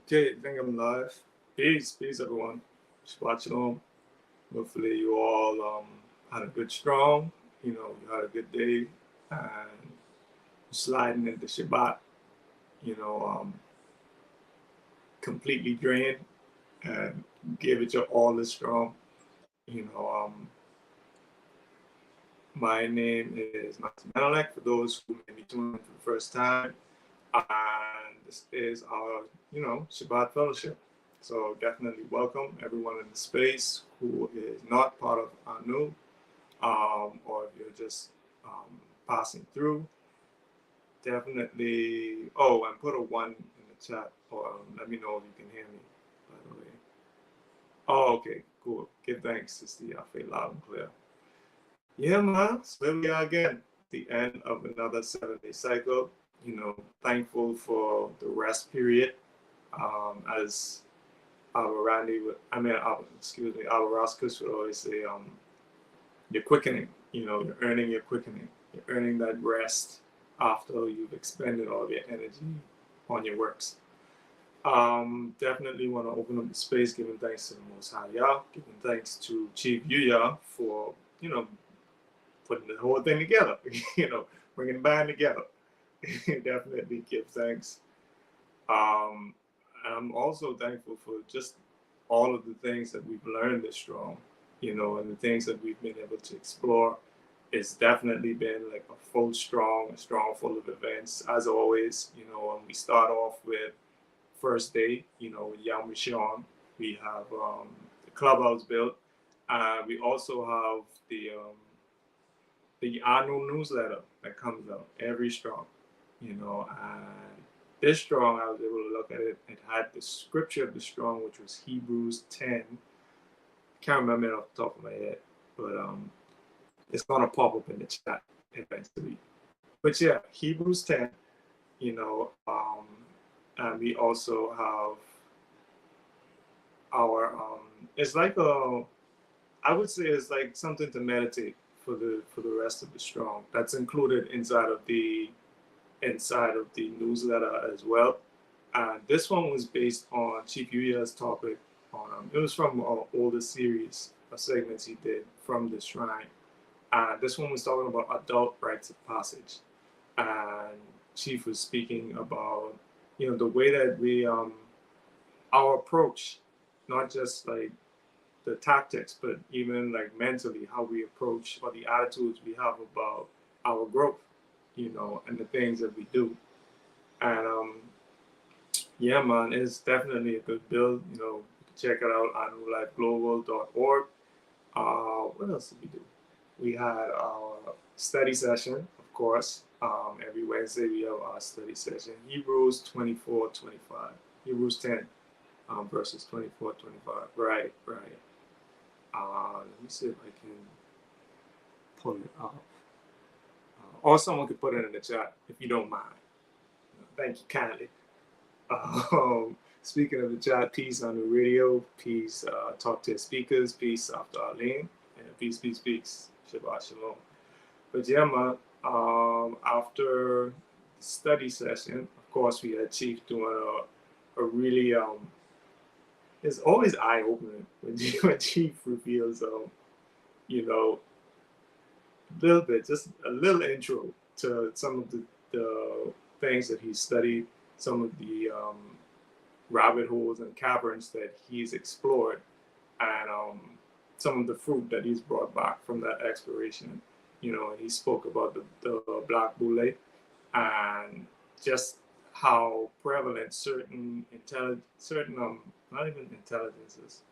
Okay, I think I'm live. Peace, everyone. Shabbat shalom. Hopefully, you all had a good strong. You had a good day, and sliding into Shabbat. You know, completely drained and gave it your all this strong. You know, my name is Master Menyelek. For those who may be tuning in for the first time, and this is our Shabbat fellowship. So definitely welcome everyone in the space who is not part of Anu, or if you're just passing through. Definitely. Oh, and put a one in the chat, or let me know if you can hear me. By the way. Oh, okay, cool. Give thanks, Sister Yafe, loud and clear. Yeah, man. So here we are again, the end of another 7-day cycle. Thankful for the rest period. As our Randy would, excuse me, our Roscus would always say, you're quickening. You're earning your quickening. You're earning that rest after you've expended all of your energy on your works. Definitely want to open up the space, giving thanks to the Most High Yah, giving thanks to Chief Yuya for, putting the whole thing together, bringing the band together. Definitely give thanks. I'm also thankful for just all of the things that we've learned this strong, and the things that we've been able to explore. It's definitely been like a strong full of events. As always, when we start off with first day, with Yam Rishon, we have the clubhouse built. We also have the annual newsletter that comes out every strong, and this strong, I was able to look at it. It had the scripture of the strong, which was Hebrews 10. Can't remember it off the top of my head, but it's gonna pop up in the chat eventually. But yeah, Hebrews 10. And we also have our it's like I would say it's like something to meditate for the rest of the strong. That's included inside of the newsletter as well. This one was based on Chief Yuya's topic. It was from an older series of segments he did from the shrine. This one was talking about adult rites of passage. And Chief was speaking about, the way that we, our approach, not just like the tactics, but even like mentally, how we approach or the attitudes we have about our growth, and the things that we do. And yeah, man, it's definitely a good build. Check it out on newlifeglobal.org. What else did we do? We had our study session, of course. Every Wednesday we have our study session. Hebrews 24:25. Hebrews 10, verses 24-25. Right. Let me see if I can pull it up. Or someone could put it in the chat if you don't mind. Thank you kindly. Speaking of the chat, peace on the radio, peace, talk to the speakers, peace after Arlene, and peace. Shabbat shalom. But yeah, man, after the study session, of course, we had Chief doing a really, it's always eye-opening when Chief reveals, little bit, just a little intro to some of the things that he studied, some of the rabbit holes and caverns that he's explored, and some of the fruit that he's brought back from that exploration. And he spoke about the black Boule and just how prevalent certain not even intelligences,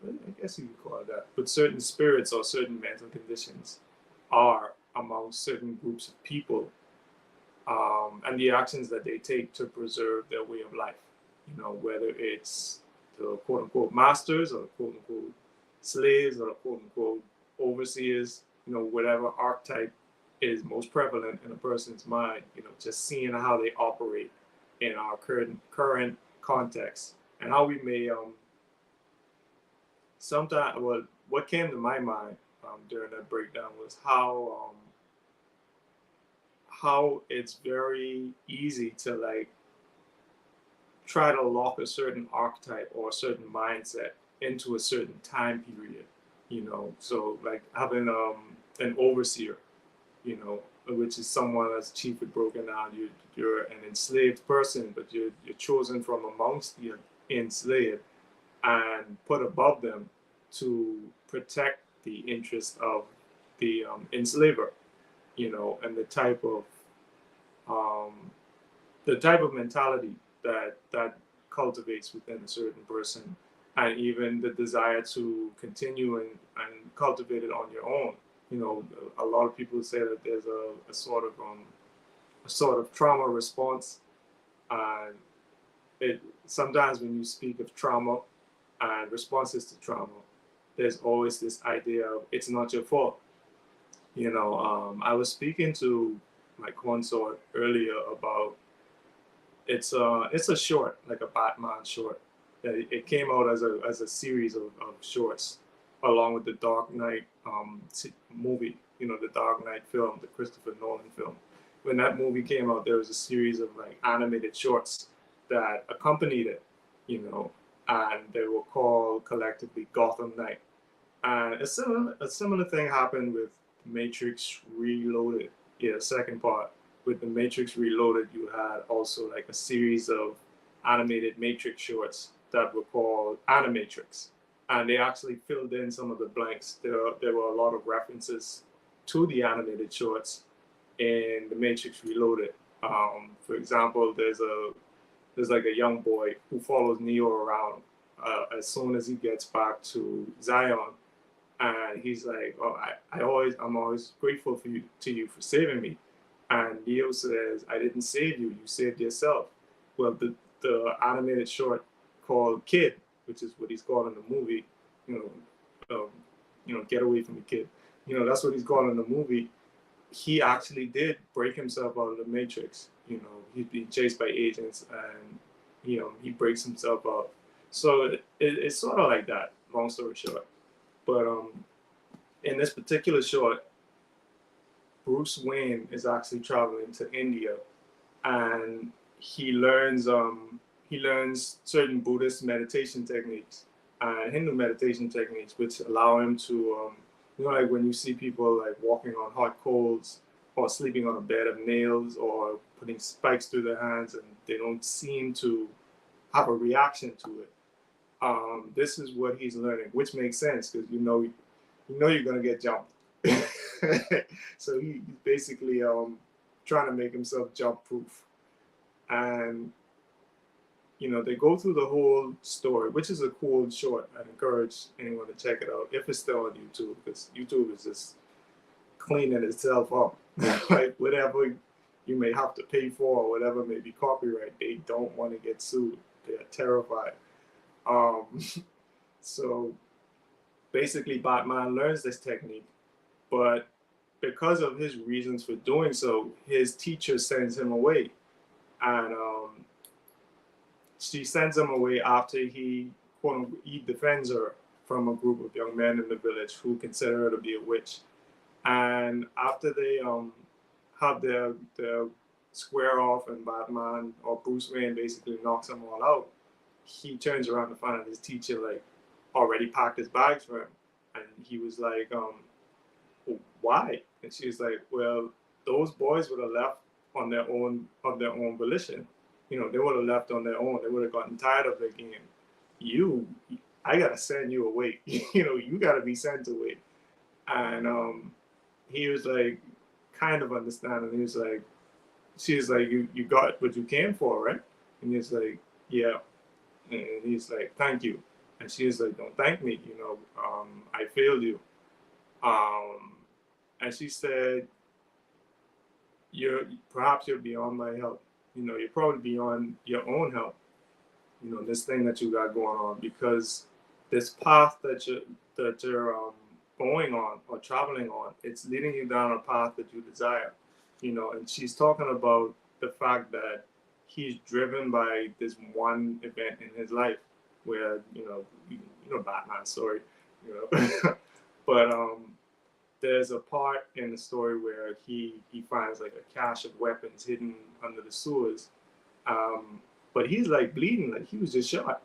I guess you could call it that, but certain spirits or certain mental conditions are among certain groups of people, and the actions that they take to preserve their way of life. Whether it's the quote unquote masters or the quote unquote slaves or the quote unquote overseers, whatever archetype is most prevalent in a person's mind, just seeing how they operate in our current context and how we may sometimes, well, what came to my mind during that breakdown was how it's very easy to like try to lock a certain archetype or a certain mindset into a certain time period, so like having an overseer, which is someone that's chiefly broken down. You're an enslaved person, but you're chosen from amongst the enslaved and put above them to protect the interest of the enslaver, and um, the type of mentality that cultivates within a certain person, and even the desire to continue and cultivate it on your own. A lot of people say that there's a sort of trauma response, and it sometimes when you speak of trauma and responses to trauma, there's always this idea of it's not your fault. I was speaking to my consort earlier about it's a short, like a Batman short. It came out as a series of shorts, along with the Dark Knight movie. The Dark Knight film, the Christopher Nolan film. When that movie came out, there was a series of like animated shorts that accompanied it. And they were called collectively Gotham Knight. And a similar thing happened with Matrix Reloaded. Yeah, the second part. With the Matrix Reloaded, you had also like a series of animated Matrix shorts that were called Animatrix. And they actually filled in some of the blanks. There were a lot of references to the animated shorts in the Matrix Reloaded. For example, there's like a young boy who follows Neo around as soon as he gets back to Zion, and he's like, "Oh, I'm always grateful to you for saving me." And Neo says, "I didn't save you. You saved yourself." Well, the animated short called Kid, which is what he's called in the movie, get away from the kid. That's what he's called in the movie. He actually did break himself out of the Matrix. He'd been chased by agents, and he breaks himself out. So it's sort of like that. Long story short, but in this particular short, Bruce Wayne is actually traveling to India, and he learns certain Buddhist meditation techniques and Hindu meditation techniques, which allow him to like when you see people like walking on hot coals or sleeping on a bed of nails or putting spikes through their hands and they don't seem to have a reaction to it. This is what he's learning, which makes sense because you're gonna get jumped. So he's basically trying to make himself jump proof. And they go through the whole story, which is a cool short. I'd encourage anyone to check it out if it's still on YouTube, because YouTube is just cleaning itself up. Like whatever you may have to pay for or whatever may be copyright, they don't want to get sued. They're terrified. So basically Batman learns this technique, but because of his reasons for doing so, his teacher sends him away. And she sends him away after he, quote unquote, he defends her from a group of young men in the village who consider her to be a witch. And after they have their square off and Batman or Bruce Wayne basically knocks them all out, he turns around to find out his teacher like already packed his bags for him. And he was like, why? And she's like, well, those boys would have left on their own of their own volition. They would have left on their own. They would have gotten tired of their game. I gotta send you away. You gotta be sent away. And he was like, kind of understanding. He was like, she was like, you got what you came for, right? And he's like, yeah. And he's like, thank you. And she was like, don't thank me. I failed you. And she said, perhaps you're beyond my help. You're probably beyond your own help. This thing that you got going on, because this path that you're going on or traveling on, it's leading you down a path that you desire. And she's talking about the fact that he's driven by this one event in his life where Batman story, but there's a part in the story where he finds like a cache of weapons hidden under the sewers, but he's like bleeding, like he was just shot.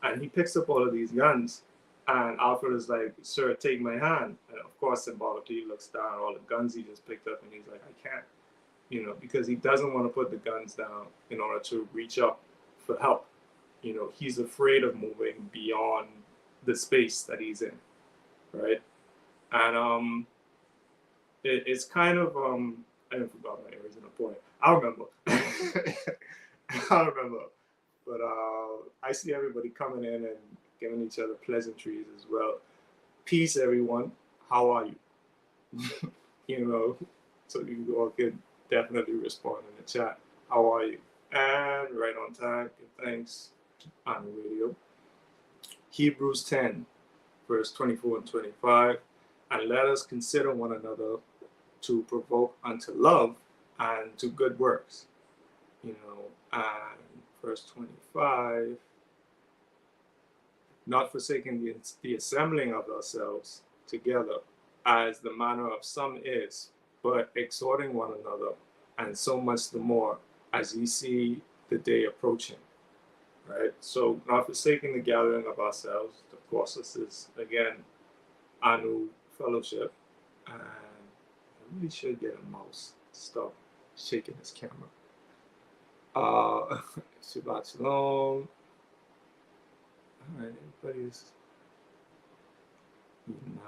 And he picks up all of these guns. And Alfred is like, sir, take my hand. And of course, symbolically, he looks down at all the guns he just picked up, and he's like, I can't, because he doesn't want to put the guns down in order to reach up for help. He's afraid of moving beyond the space that he's in, right? And it's kind of I forgot my original point. I remember. I remember. But I see everybody coming in and giving each other pleasantries as well. Peace, everyone. How are you? So you all can definitely respond in the chat. How are you? And right on time. Thanks on the radio. Hebrews 10, verse 24 and 25. And let us consider one another to provoke unto love and to good works. And verse 25, not forsaking the assembling of ourselves together, as the manner of some is, but exhorting one another, and so much the more as ye see the day approaching. Right? So, not forsaking the gathering of ourselves. Of course, this is, again, Anu fellowship. And I really should get a mouse to stop shaking this camera. Shabbat Shalom. All right, everybody's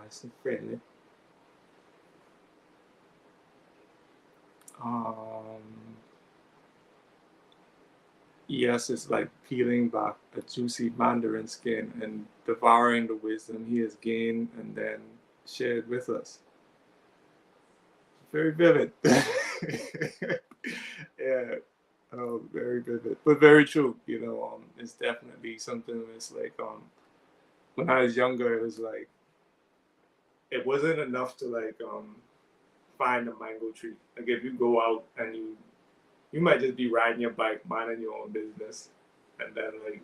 nice and friendly. Yes, it's like peeling back a juicy mandarin skin and devouring the wisdom he has gained and then shared with us. Very vivid. Yeah. Very vivid, but very true. It's definitely something that's like, when I was younger, it was like, it wasn't enough to like, find a mango tree. Like if you go out and you might just be riding your bike, minding your own business, and then like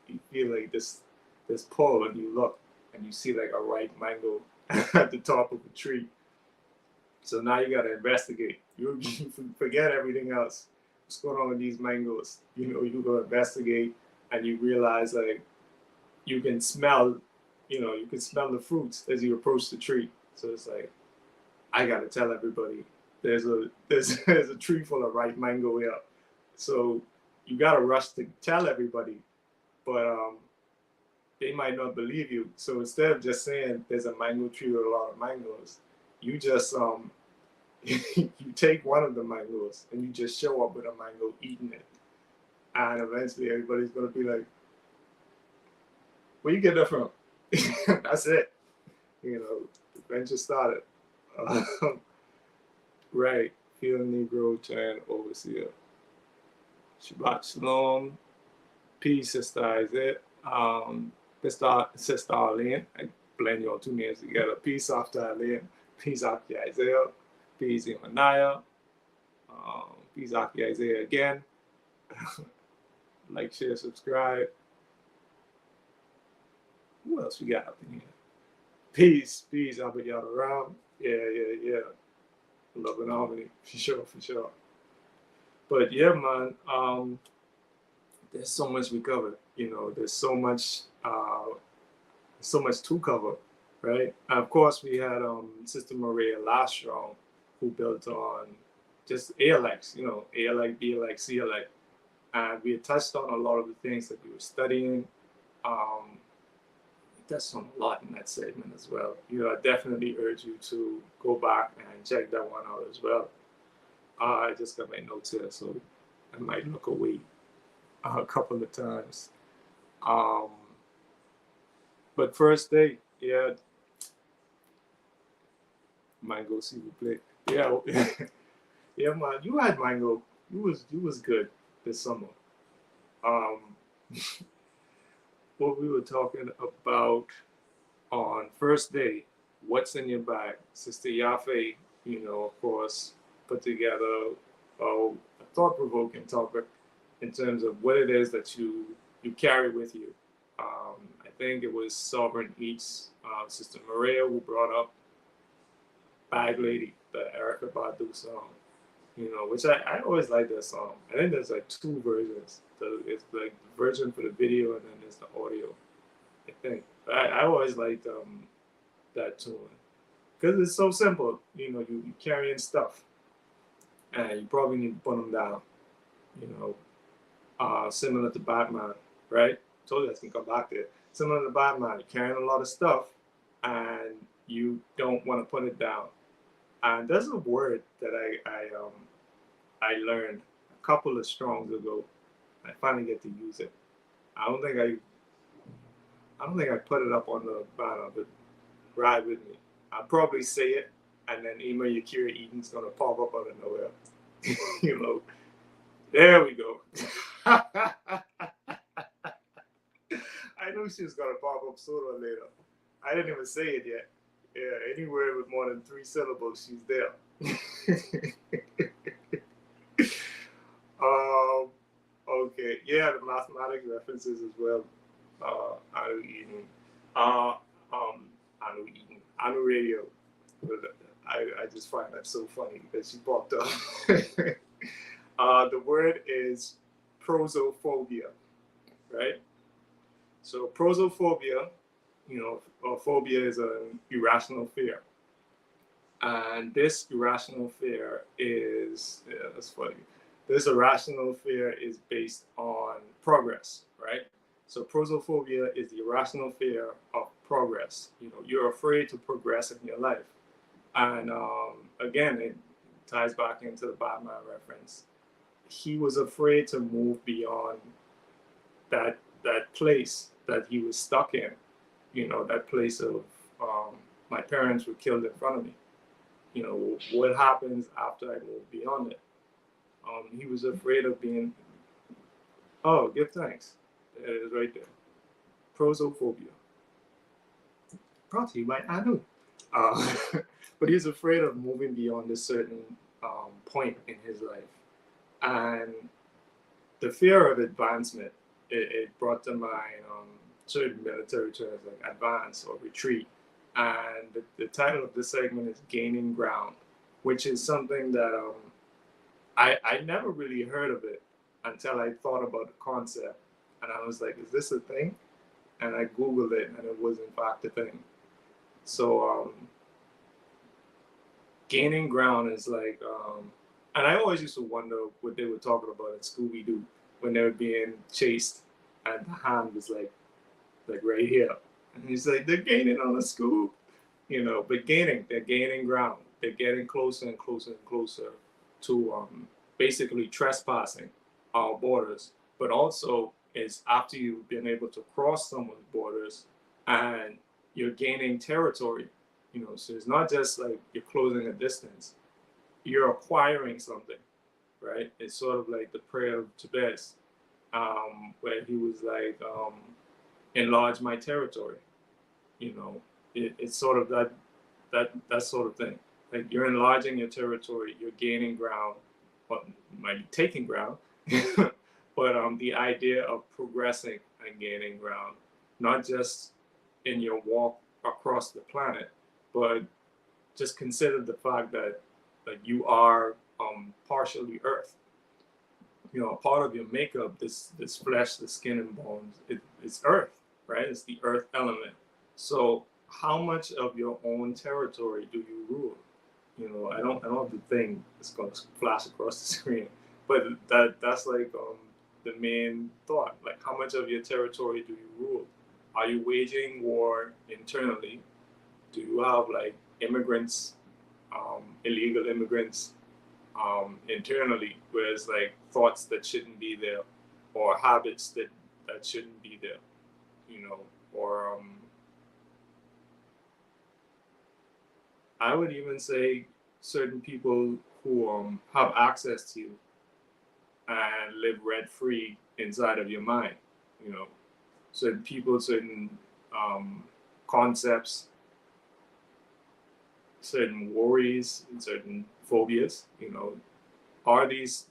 you feel like this pull, and you look and you see like a ripe mango at the top of a tree. So now you gotta investigate. You forget everything else. What's going on with these mangoes? You go investigate, and you realize like you can smell the fruits as you approach the tree. So it's like, I gotta tell everybody there's a tree full of ripe mango here. So you gotta rush to tell everybody, but they might not believe you. So instead of just saying there's a mango tree with a lot of mangoes, you just you take one of the mangoes and you just show up with a mango eating it. And eventually everybody's gonna be like, where you get that from? That's it. The venture started. Right. Field Negro turned overseer. Shabbat Shalom. Peace, Sister Isaiah. Sister Arlene. I blend your two names together. Peace after Arlene. Peace after Isaiah. Peace Imanaya. Peace after Isaiah again. Like, share, subscribe. Who else we got up in here? Peace. I'll be y'all around. Yeah. Love and harmony. For sure. But yeah, man, there's so much we covered. There's so much to cover, right? And of course, we had Sister Maria Lastrom, who built on just ALX, ALX, BLX, CLX. And we had touched on a lot of the things that we were studying. We touched on a lot in that segment as well. I definitely urge you to go back and check that one out as well. I just got my notes here, so I might look away a couple of times. But first day, yeah, mango, s'il vous plaît. Yeah, yeah, man. You had mango. You was good this summer. What we were talking about on first day, what's in your bag? Sister Yafe, of course, put together a thought-provoking topic in terms of what it is that you carry with you. I think it was Sovereign Eats, Sister Maria, who brought up Bag Lady, the Erykah Badu song. you know, which I always like that song. I think there's like two versions. It's like the version for the video and then there's the audio, I think. But I always liked that tune because it's so simple. You know, you carrying stuff and you probably need to put them down, you know, similar to Batman, right? Told you I can come back there. Similar to Batman, you're carrying a lot of stuff and you don't want to put it down. And there's a word that I learned a couple of strongs ago. I finally get to use it. I don't think I put it up on the banner, but ride with me. I'll probably say it, and then Emma Yakira Eden's gonna pop up out of nowhere. You know, there we go. I knew she was gonna pop up sooner or later. I didn't even say it yet. Yeah, any word with more than 3 syllables, she's there. Okay, yeah, the mathematics references as well. Anu Eden, Anu Eden, Anu Radio. But I just find that so funny that she popped up. The word is prosophobia, right? So prosophobia, you know, phobia is an irrational fear. And this irrational fear is, yeah, that's funny. This irrational fear is based on progress, right? So prosophobia is the irrational fear of progress. You know, you're afraid to progress in your life. And again, it ties back into the Batman reference. He was afraid to move beyond that place that he was stuck in. You know, that place of my parents were killed in front of me. You know, what happens after I move beyond it? He was afraid of being. Oh, give thanks. It is right there. Prosophobia. Brought to you by Anu. But he's afraid of moving beyond a certain point in his life. And the fear of advancement, it brought to mind certain military terms like advance or retreat. And the title of this segment is Gaining Ground, which is something that I never really heard of it until I thought about the concept. And I was like, is this a thing? And I Googled it, and it was in fact a thing. So gaining ground is like, and I always used to wonder what they were talking about in Scooby-Doo when they were being chased, and the hand was like right here. And he's like, they're gaining on a scoop, you know, but they're gaining ground. They're getting closer and closer and closer to basically trespassing our borders. But also, it's after you've been able to cross someone's borders and you're gaining territory, you know, so it's not just like you're closing a distance, you're acquiring something, right? It's sort of like the prayer of Jabez, where he was like, enlarge my territory, you know, it's sort of that sort of thing. Like you're enlarging your territory, you're gaining ground, well, you might be taking ground, but the idea of progressing and gaining ground, not just in your walk across the planet, but just consider the fact that you are partially Earth. You know, a part of your makeup, this flesh, the skin and bones, it's Earth, right? It's the Earth element. So how much of your own territory do you rule? You know, I don't have the thing that's going to flash across the screen, but that's like the main thought. Like, how much of your territory do you rule? Are you waging war internally? Do you have like immigrants, illegal immigrants internally, whereas like thoughts that shouldn't be there, or habits that shouldn't be there, you know, or I would even say certain people who have access to you and live rent free inside of your mind, you know, certain people, certain concepts, certain worries, and certain phobias, you know, are these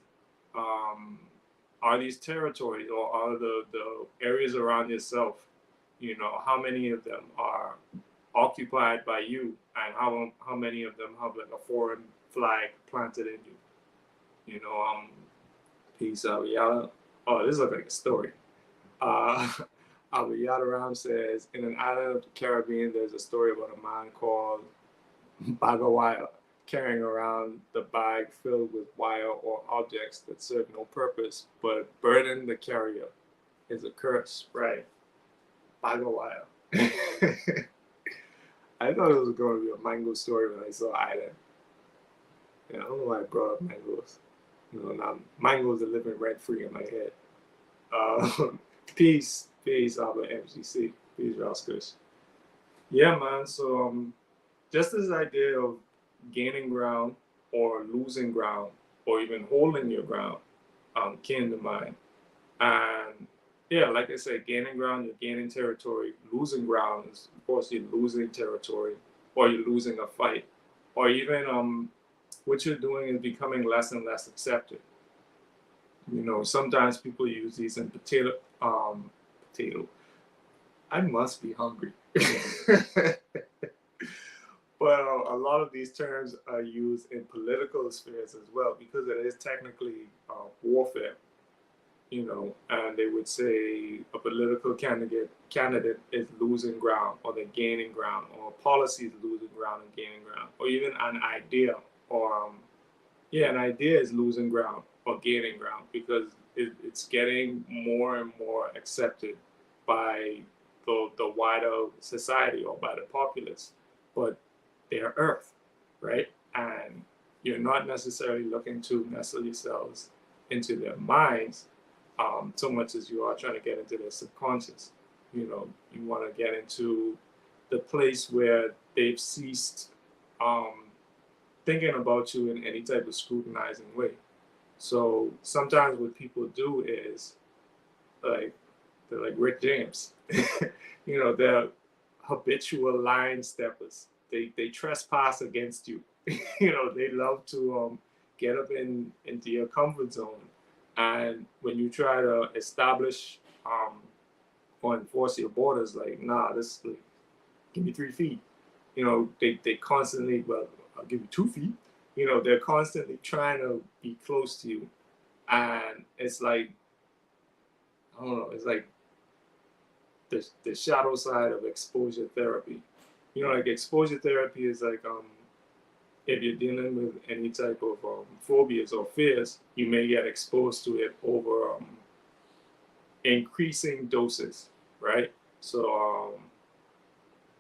territories, or are the areas around yourself, you know, how many of them are occupied by you, and how many of them have like a foreign flag planted in you, Peace, Abiyala. Oh, this looks like a story. Uh, Abiyala says, in an island of the Caribbean, there's a story about a man called Bagawaya carrying around the bag filled with wire or objects that serve no purpose but burden the carrier is a curse, right? Bagawaya. I thought it was going to be a mango story when I saw Island. Yeah, I don't know why I brought up mangoes. Now mangoes are living rent free in my head. Uh, peace, Albert MCC, peace, Roscos. Yeah, man. So just this idea of gaining ground or losing ground or even holding your ground came to mind. And yeah, like I said, gaining ground, you're gaining territory. Losing ground is, of course, you're losing territory or you're losing a fight. Or even what you're doing is becoming less and less accepted. Sometimes people use these in potato. I must be hungry. But a lot of these terms are used in political spheres as well because it is technically warfare, and they would say a political candidate is losing ground or they're gaining ground, or a policy is losing ground and gaining ground, or even an idea or an idea is losing ground or gaining ground because it's getting more and more accepted by the wider society or by the populace. But they're Earth, right? And you're not necessarily looking to nestle yourselves into their minds so much as you are trying to get into their subconscious. You want to get into the place where they've ceased thinking about you in any type of scrutinizing way. So sometimes what people do is they're like Rick James. They're habitual line steppers. They trespass against you. They love to get up into your comfort zone. And when you try to establish or enforce your borders, like, nah, this like, give me 3 feet. They constantly, well, I'll give you 2 feet. They're constantly trying to be close to you. And it's like, I don't know, it's like the shadow side of exposure therapy. Like exposure therapy is like if you're dealing with any type of phobias or fears, you may get exposed to it over increasing doses, right? So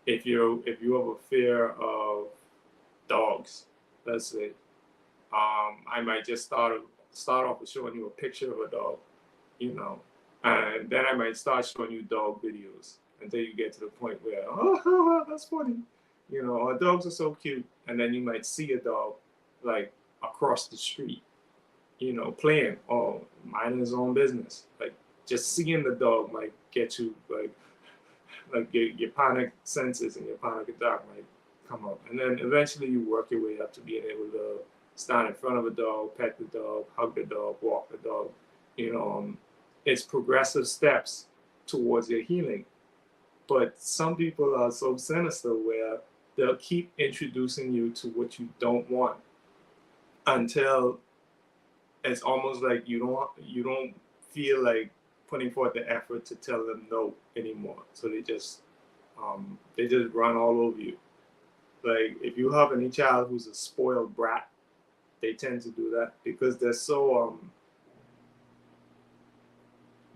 if you have a fear of dogs, let's say, I might just start off with showing you a picture of a dog, and then I might start showing you dog videos until you get to the point where, oh, that's funny, our dogs are so cute, and then you might see a dog like across the street, playing or minding his own business. Like just seeing the dog might get you like your panic senses and your panic attack might come up, and then eventually you work your way up to being able to stand in front of a dog, pet the dog, hug the dog, walk the dog. It's progressive steps towards your healing. But some people are so sinister where they'll keep introducing you to what you don't want until it's almost like you don't feel like putting forth the effort to tell them no anymore. So they just run all over you. Like if you have any child who's a spoiled brat, they tend to do that because they're so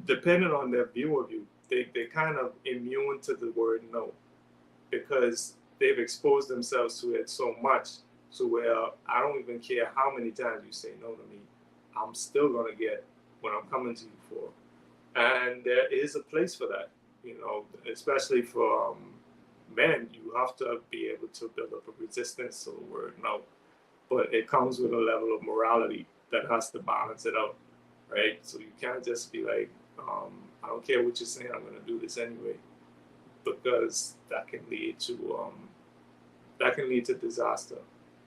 dependent on their view of you. They're kind of immune to the word no because they've exposed themselves to it so much. So where I don't even care how many times you say no to me, I'm still gonna get what I'm coming to you for. And there is a place for that, especially for men. You have to be able to build up a resistance to the word no. But it comes with a level of morality that has to balance it out, right? So you can't just be like, I don't care what you're saying, I'm going to do this anyway, because that can lead to disaster,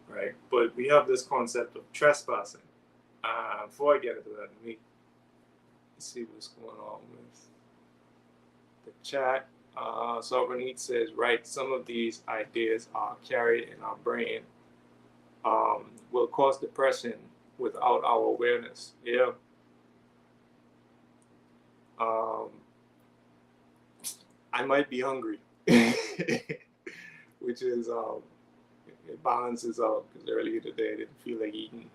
right? But we have this concept of trespassing. Before I get into that, let me see what's going on with the chat. Sovereignty says, right, some of these ideas are carried in our brain, will cause depression without our awareness. Yeah. I might be hungry, which is it balances out because earlier today I didn't feel like eating.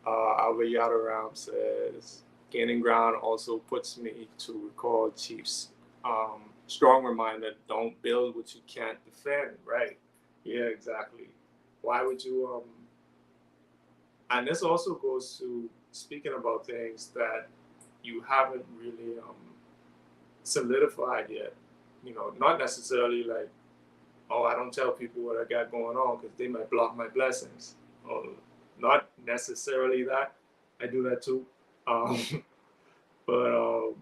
Our Yadaram says, gaining ground also puts me to recall Chief's strong reminder: don't build what you can't defend. Right? Yeah, exactly. Why would you? And this also goes to speaking about things that you haven't really solidified yet. Not necessarily like, oh, I don't tell people what I got going on because they might block my blessings. Or not necessarily that. I do that too. Um, but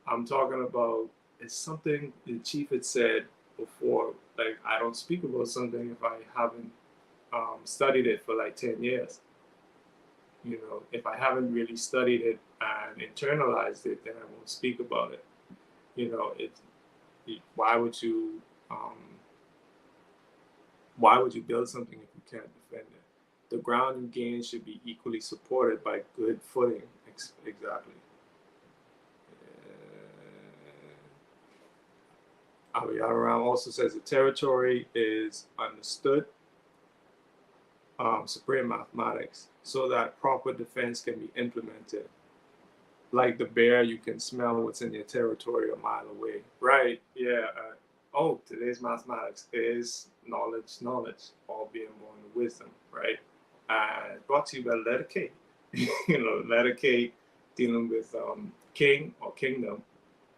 I'm talking about it's something the chief had said before. Like, I don't speak about something if I haven't studied it for like 10 years. If I haven't really studied it and internalized it, then I won't speak about it. Why would you um, why would you build something if you can't defend it? The ground you gain should be equally supported by good footing. Exactly. Aviyaram also says the territory is understood, supreme mathematics, so that proper defense can be implemented. Like the bear, you can smell what's in your territory a mile away. Right? Yeah. Today's mathematics is knowledge, all being born with wisdom, right? And brought to you by letter K. Letter K dealing with king or kingdom.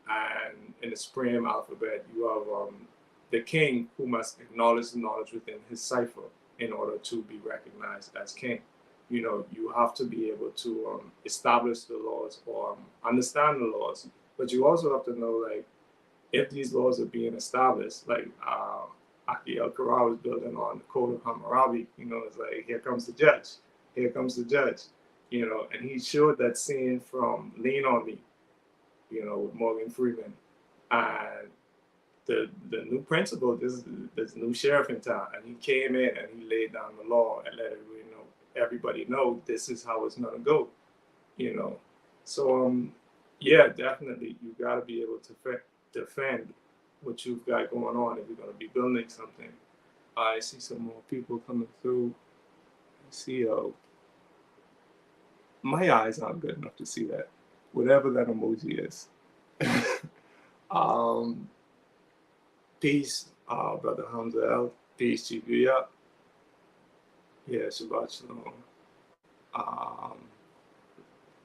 And in the supreme alphabet, you have the king who must acknowledge the knowledge within his cipher in order to be recognized as king. You have to be able to establish the laws or understand the laws, but you also have to know, like, if these laws are being established, like Aki El Kara was building on the Code of Hammurabi, it's like, here comes the judge, and he showed that scene from Lean on Me, with Morgan Freeman. And the new principal, this new sheriff in town, and he came in and he laid down the law and let everybody know this is how it's gonna go. So yeah, definitely you got to be able to defend what you've got going on if you're gonna be building something. I see some more people coming through. I see my eyes aren't good enough to see that, whatever that emoji is. Peace, Brother Hamza. Peace to Yuya. Yeah, Shabbat Shalom.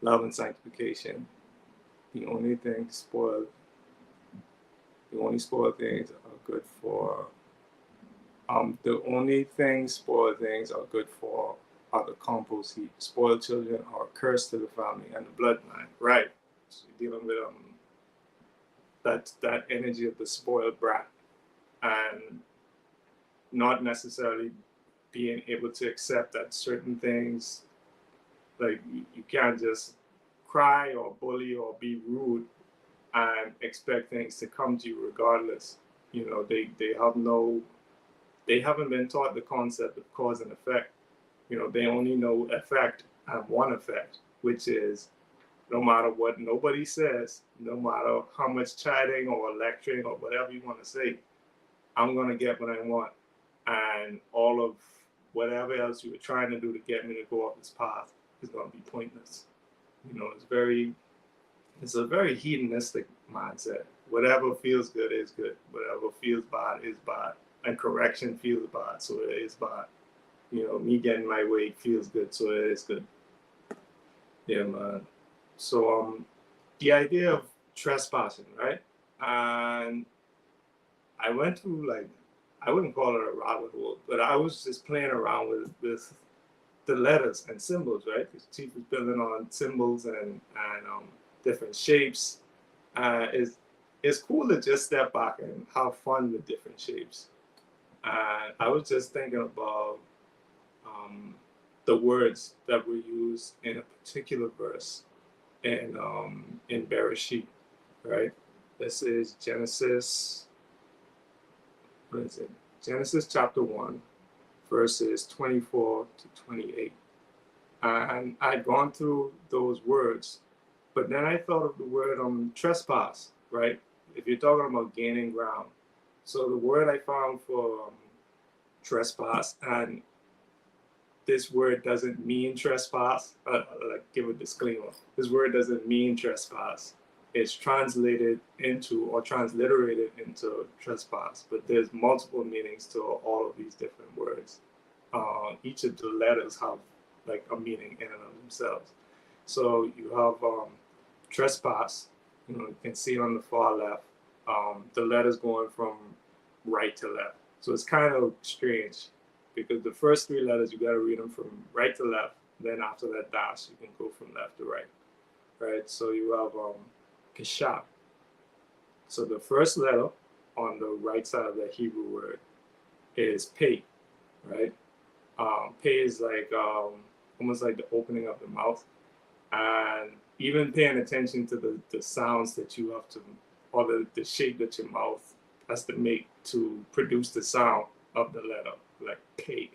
Love and sanctification. The only spoiled things are good for. The only spoiled things are good for are the compost heap. Spoiled children are a curse to the family and the bloodline. Right. So you're dealing with that energy of the spoiled brat, and not necessarily being able to accept that certain things, like you can't just cry or bully or be rude and expect things to come to you regardless. They haven't been taught the concept of cause and effect. They only know effect and one effect, which is no matter what nobody says, no matter how much chatting or lecturing or whatever you want to say, I'm going to get what I want. And all of whatever else you were trying to do to get me to go off this path is going to be pointless. It's a very hedonistic mindset. Whatever feels good is good. Whatever feels bad is bad. And correction feels bad, so it is bad. Me getting my way feels good, so it is good. Yeah, man. So the idea of trespassing, right? And I went through, like, I wouldn't call it a rabbit hole, but I was just playing around with the letters and symbols, right? Because Chief was building on symbols and different shapes. It's cool to just step back and have fun with different shapes. And I was just thinking about the words that were used in a particular verse in Bereshit, right? This is Genesis. What is it? Genesis chapter 1, verses 24 to 28. And I'd gone through those words, but then I thought of the word trespass, right? If you're talking about gaining ground. So the word I found for trespass, and this word doesn't mean trespass. Like, give a disclaimer. This word doesn't mean trespass. It's translated into or transliterated into trespass, but there's multiple meanings to all of these different words. Each of the letters have like a meaning in and of themselves. So you have trespass. You can see on the far left the letters going from right to left. So it's kind of strange because the first three letters you got to read them from right to left. Then after that dash, you can go from left to right. Right. So you have kashab. So the first letter on the right side of the Hebrew word is pay. Right. Pay is like almost like the opening of the mouth, and even paying attention to the sounds that you have to, or the shape that your mouth has to make to produce the sound of the letter, like pay,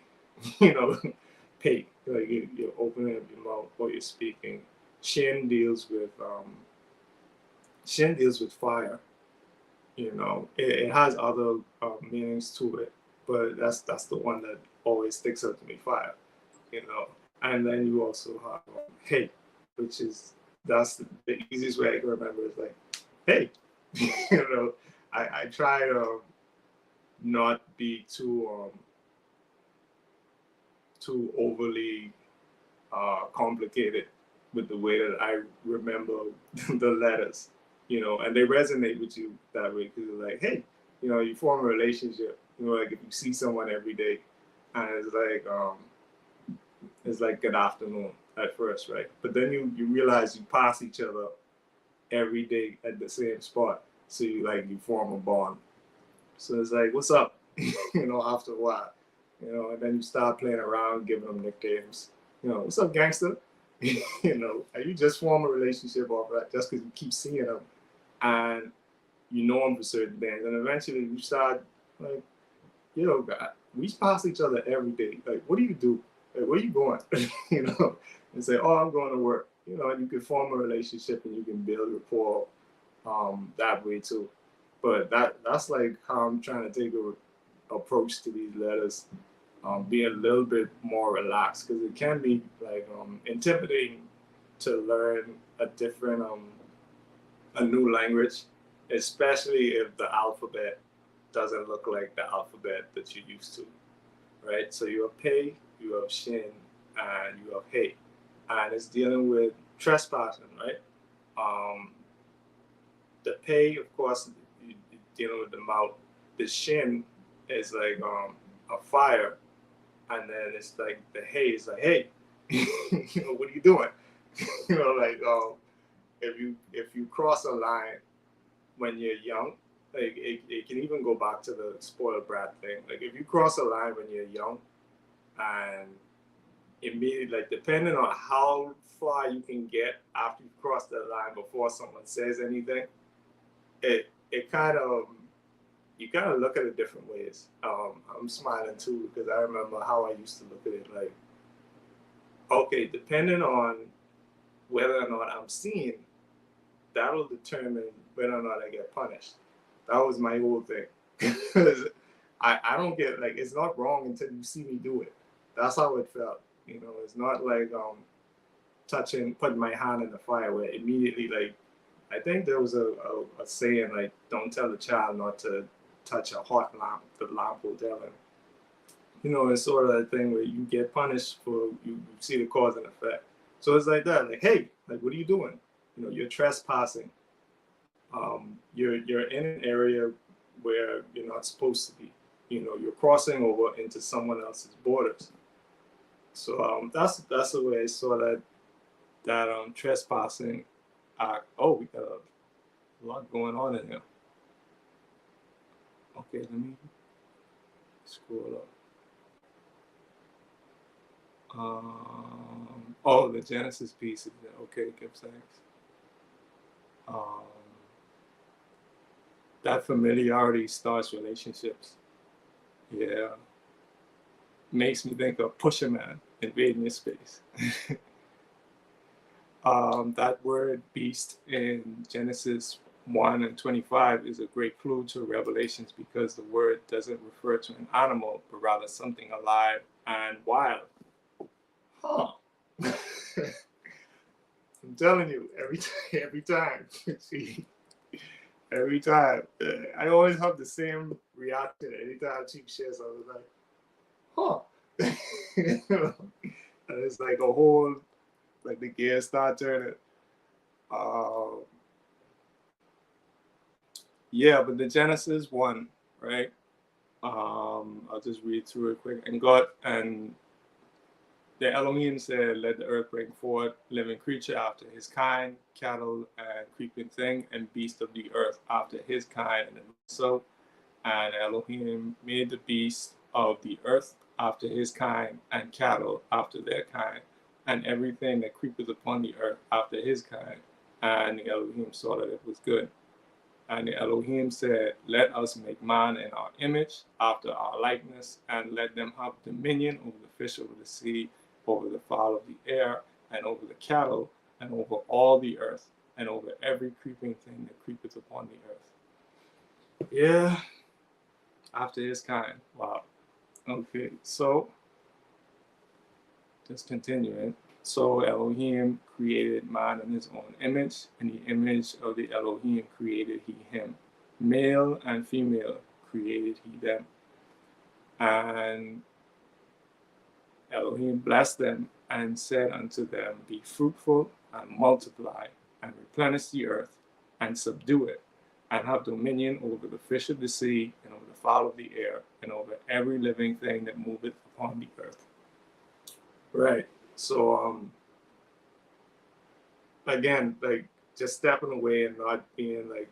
pay, like you're opening up your mouth or you're speaking. Shin deals with fire. It has other meanings to it, but that's the one that always sticks out to me, fire. And then you also have hey, which is that's the easiest way I can remember is like hey. I try to not be too overly complicated with the way that I remember the letters, and they resonate with you that way because you're like, hey, you form a relationship, like if you see someone every day, and it's like good afternoon at first, right? But then you realize you pass each other every day at the same spot, so you form a bond. So it's like, what's up? After a while, and then you start playing around, giving them nicknames. What's up, gangster? And you just form a relationship off that just because you keep seeing them and you know them for certain things. And eventually you start like, God, we pass each other every day. Like, what do you do? Like, where you going? And say, oh, I'm going to work. And you can form a relationship and you can build rapport that way too. But that's like how I'm trying to take a approach to these letters, be a little bit more relaxed because it can be like intimidating to learn a new language, especially if the alphabet doesn't look like the alphabet that you're used to, right? So you have pay, you have shin, and you have hey, and it's dealing with trespassing, right? The pay, of course, you're dealing with the mouth. The shin is like a fire, and then it's like the hey is like hey, what are you doing? If you cross a line when you're young, like it can even go back to the spoiled brat thing. Like if you cross a line when you're young, and immediately, like depending on how far you can get after you cross the line before someone says anything, it kind of you kind of look at it different ways. I'm smiling too because I remember how I used to look at it. Like, okay, depending on whether or not I'm seen, that'll determine whether or not I get punished. That was my whole thing. I don't get like it's not wrong until you see me do it. That's how it felt. It's not like putting my hand in the fire where immediately like I think there was a saying like don't tell the child not to touch a hot lamp. The lamp will tell him. It's sort of a thing where you get punished for you see the cause and effect. So it's like that. Like, hey, like what are you doing? You're trespassing. You're in an area where you're not supposed to be. You're crossing over into someone else's borders. So that's the way I saw that trespassing. We got a lot going on in here. Okay, let me scroll up. The Genesis piece is there. Okay, give thanks. That familiarity starts relationships. Yeah. Makes me think of Pusher Man. invading your space. That word beast in Genesis 1 and 25 is a great clue to Revelations because the word doesn't refer to an animal, but rather something alive and wild. Huh. I'm telling you, every time. See, every time. I always have the same reaction anytime Chief shares. I was like, huh. And it's like a whole, like the gears start turning. Yeah, but the Genesis one, right? I'll just read through it quick. And God and the Elohim said, "Let the earth bring forth living creature after his kind, cattle and creeping thing, and beast of the earth after his kind." And so, and Elohim made the beast of the earth after his kind, and cattle after their kind, and everything that creepeth upon the earth after his kind. And the Elohim saw that it was good. And the Elohim said, "Let us make man in our image, after our likeness, and let them have dominion over the fish of the sea, over the fowl of the air, and over the cattle, and over all the earth, and over every creeping thing that creepeth upon the earth." Yeah, after his kind. Wow. Okay, so just continuing. So Elohim created man in his own image, and the image of the Elohim created he him. Male and female created he them. And Elohim blessed them and said unto them, "Be fruitful and multiply, and replenish the earth, and subdue it, and have dominion over the fish of the sea, and over the fowl of the air, and over every living thing that moveth upon the earth." Right. So again, like just stepping away and not being like,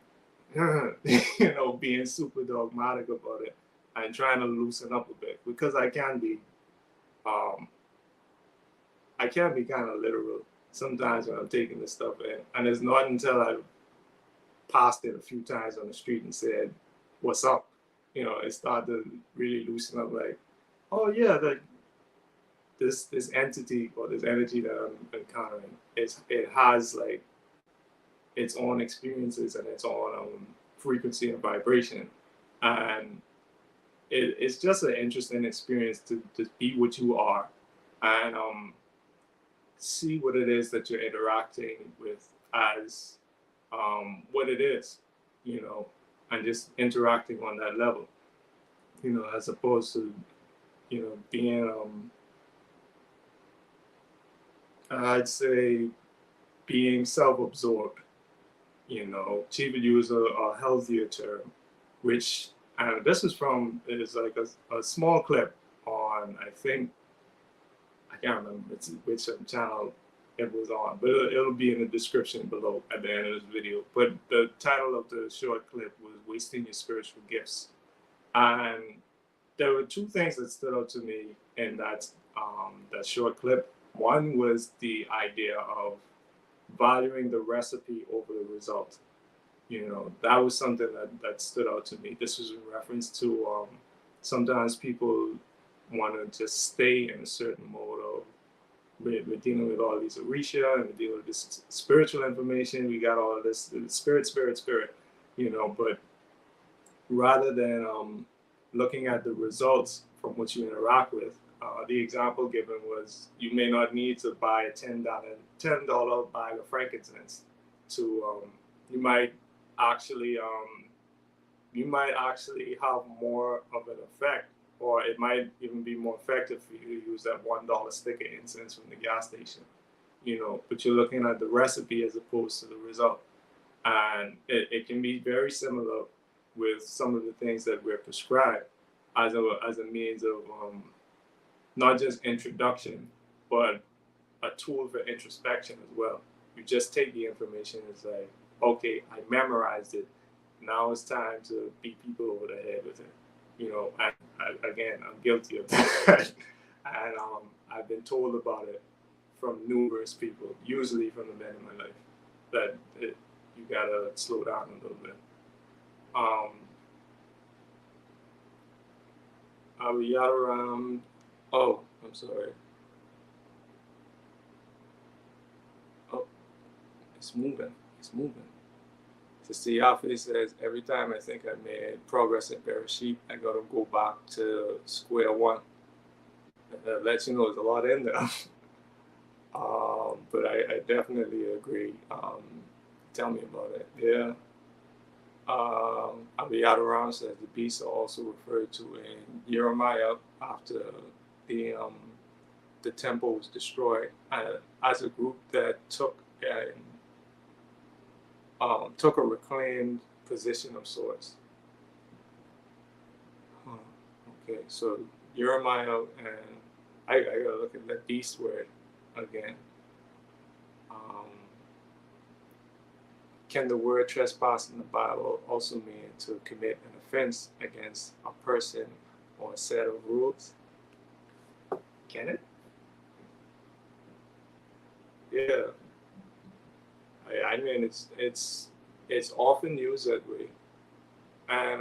being super dogmatic about it, and trying to loosen up a bit, because um, I can be kind of literal sometimes when I'm taking this stuff in, and it's not until I've passed it a few times on the street and said, "What's up?" It started to really loosen up. Like, oh yeah, like this entity or this energy that I'm encountering, it has like its own experiences and its own frequency and vibration, and it's just an interesting experience to be what you are, and see what it is that you're interacting with as what it is, and just interacting on that level, as opposed to being I'd say being self-absorbed. Chief would use a healthier term, which this is like a small clip on, I think, I can't remember which channel it was on, but it'll be in the description below at the end of this video. But the title of the short clip was "Wasting Your Spiritual Gifts." And there were two things that stood out to me in that short clip. One was the idea of valuing the recipe over the result. That was something that stood out to me. This was in reference to sometimes people want to just stay in a certain mode of, we're dealing with all these Orisha, and we're dealing with this spiritual information. We got all of this spirit, but rather than looking at the results from what you interact with, the example given was, you may not need to buy a $10 bag of frankincense to you might actually have more of an effect, or it might even be more effective for you to use that $1 stick of incense from the gas station. But you're looking at the recipe as opposed to the result, and it can be very similar with some of the things that we're prescribed as a means of not just introduction, but a tool for introspection as well. You just take the information and say, okay, I memorized it. Now it's time to beat people over the head with it. Again, I'm guilty of that. And I've been told about it from numerous people, usually from the men in my life, that you gotta slow down a little bit. Are we out around? Oh, I'm sorry. It's moving. It's moving. Sister Yafe says, every time I think I made progress in Bereshit, I got to go back to square one. That lets you know there's a lot in there. But I definitely agree. Tell me about it. Yeah. Abiyadoram says the beasts are also referred to in Jeremiah after the temple was destroyed as a group that took a reclaimed position of sorts. Okay, so Jeremiah, and I gotta look at that beast word again. Can the word trespass in the Bible also mean to commit an offense against a person or a set of rules? Can it? Yeah. I mean, it's often used that way, and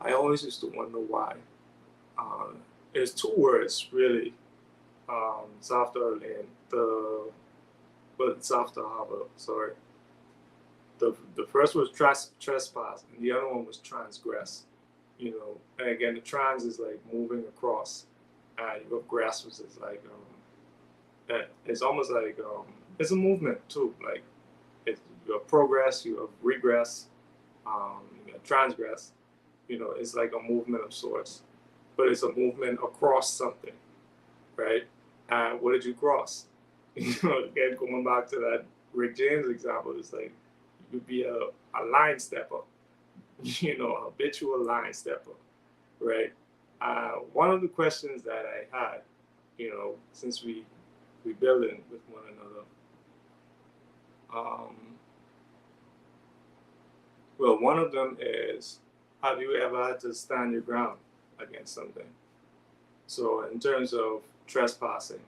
I always used to wonder why. There's two words really. It's after it's after Hava. Sorry. The first was trespass, and the other one was transgress. You know, and again, the trans is like moving across, and you have gress, which is like it's almost like it's a movement too. Like you have progress, you have regress, you have transgress. You know, it's like a movement of sorts, but it's a movement across something, right? And what did you cross? You know, again, going back to that Rick James example, it's like you would be a line stepper, you know, a habitual line stepper, right? One of the questions that I had, you know, since we building with one another, well, one of them is, have you ever had to stand your ground against something? So in terms of trespassing,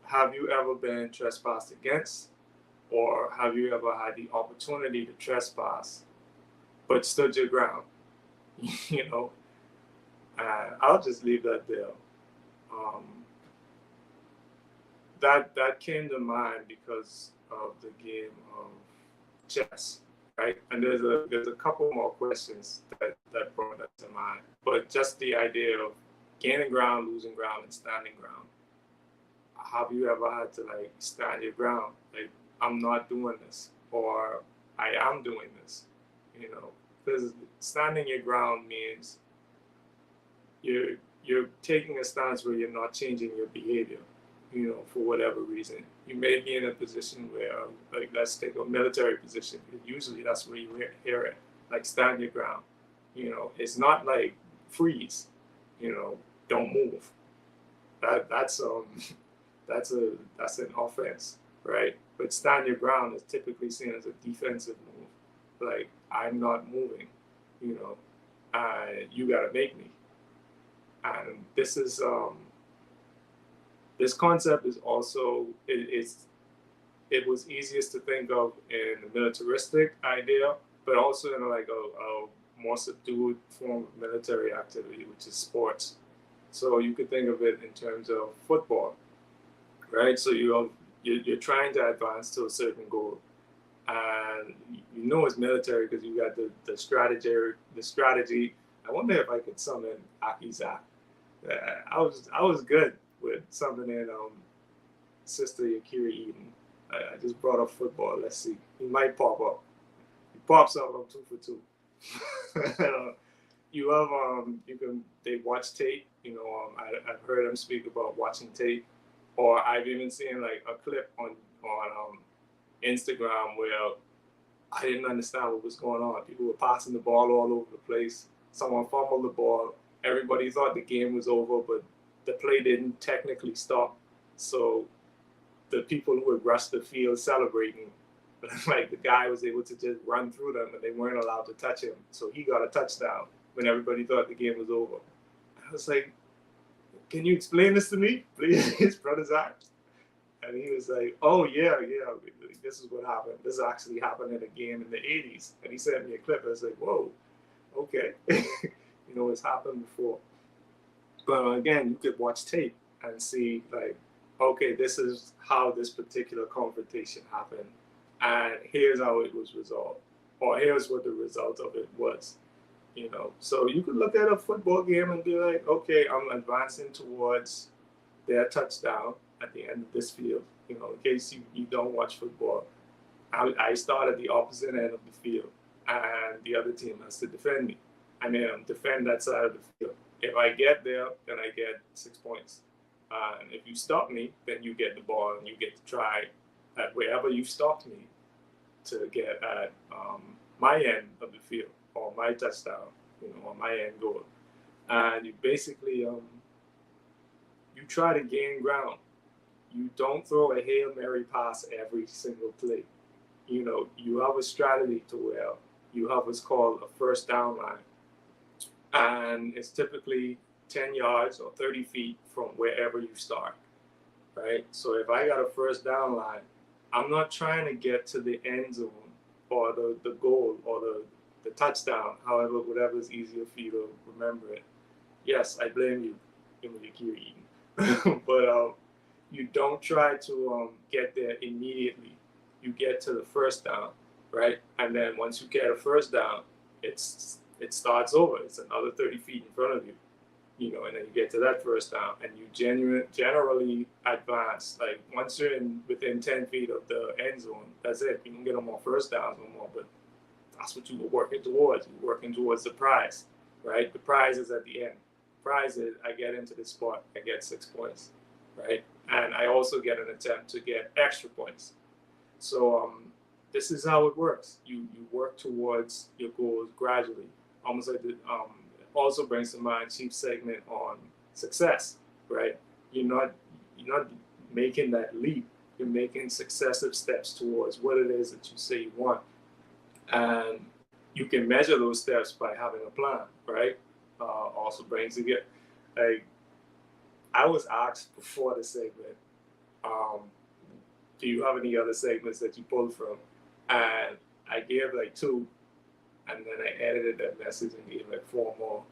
have you ever been trespassed against, or have you ever had the opportunity to trespass but stood your ground? You know, I'll just leave that there. That came to mind because of the game of chess, right? And there's a couple more questions that brought that to mind. But just the idea of gaining ground, losing ground, and standing ground. Have you ever had to like stand your ground? Like, I'm not doing this, or I am doing this, you know? Because standing your ground means you're taking a stance where you're not changing your behavior, you know, for whatever reason. You may be in a position where, like, let's take a military position. Usually that's where you hear it, like, stand your ground. You know, it's not like freeze, you know, don't move. That's an offense, right? But stand your ground is typically seen as a defensive move. Like, I'm not moving, you know, you gotta make me. And this is this concept is also it was easiest to think of in the militaristic idea, but also in like a more subdued form of military activity, which is sports. So you could think of it in terms of football, right? So you're trying to advance to a certain goal, and you know it's military because you got the strategy. I wonder if I could summon Akizak. I was good with summoning Sister Yakira Eden. I just brought up football. Let's see. He might pop up. He pops up. I'm 2 for 2. You have they watch tape. You know, I've heard them speak about watching tape, or I've even seen like a clip on Instagram where I didn't understand what was going on. People were passing the ball all over the place. Someone fumbled the ball. Everybody thought the game was over, but the play didn't technically stop. So the people who had rushed the field celebrating, like the guy was able to just run through them and they weren't allowed to touch him. So he got a touchdown when everybody thought the game was over. I was like, can you explain this to me, please, Brother Zach? And he was like, oh, yeah, this is what happened. This actually happened in a game in the 80s. And he sent me a clip. I was like, whoa, okay. You know, it's happened before. But again, you could watch tape and see, like, okay, this is how this particular confrontation happened, and here's how it was resolved, or here's what the result of it was. So you could look at a football game and be like, okay, I'm advancing towards their touchdown at the end of this field. In case you don't watch football, I start at the opposite end of the field, and the other team has to defend me. I mean, defend that side of the field. If I get there, then I get 6 points. And if you stop me, then you get the ball and you get to try at wherever you stopped me to get at my end of the field or my touchdown, or my end goal. And you basically you try to gain ground. You don't throw a Hail Mary pass every single play. You have a strategy to where you have what's called a first down line. And it's typically 10 yards or 30 feet from wherever you start, right? So if I got a first down line, I'm not trying to get to the end zone or the goal or the touchdown, however, whatever is easier for you to remember it. Yes, I blame you, you're eating. But you don't try to get there immediately. You get to the first down, right? And then once you get a first down, it starts over. It's another 30 feet in front of you, and then you get to that first down, and you generally advance. Like once you're within 10 feet of the end zone, that's it. You don't get no more first downs no more, but that's what you were working towards. You're working towards the prize, right? The prize is at the end. The prize is I get into this spot, I get 6 points, right? And I also get an attempt to get extra points. So this is how it works. You work towards your goals gradually, almost like it also brings to mind Chief's segment on success, right? You're not making that leap. You're making successive steps towards what it is that you say you want, and you can measure those steps by having a plan, right? Also brings together. Like I was asked before the segment, do you have any other segments that you pulled from? And I gave like 2, and then I edited that message and gave like 4 more.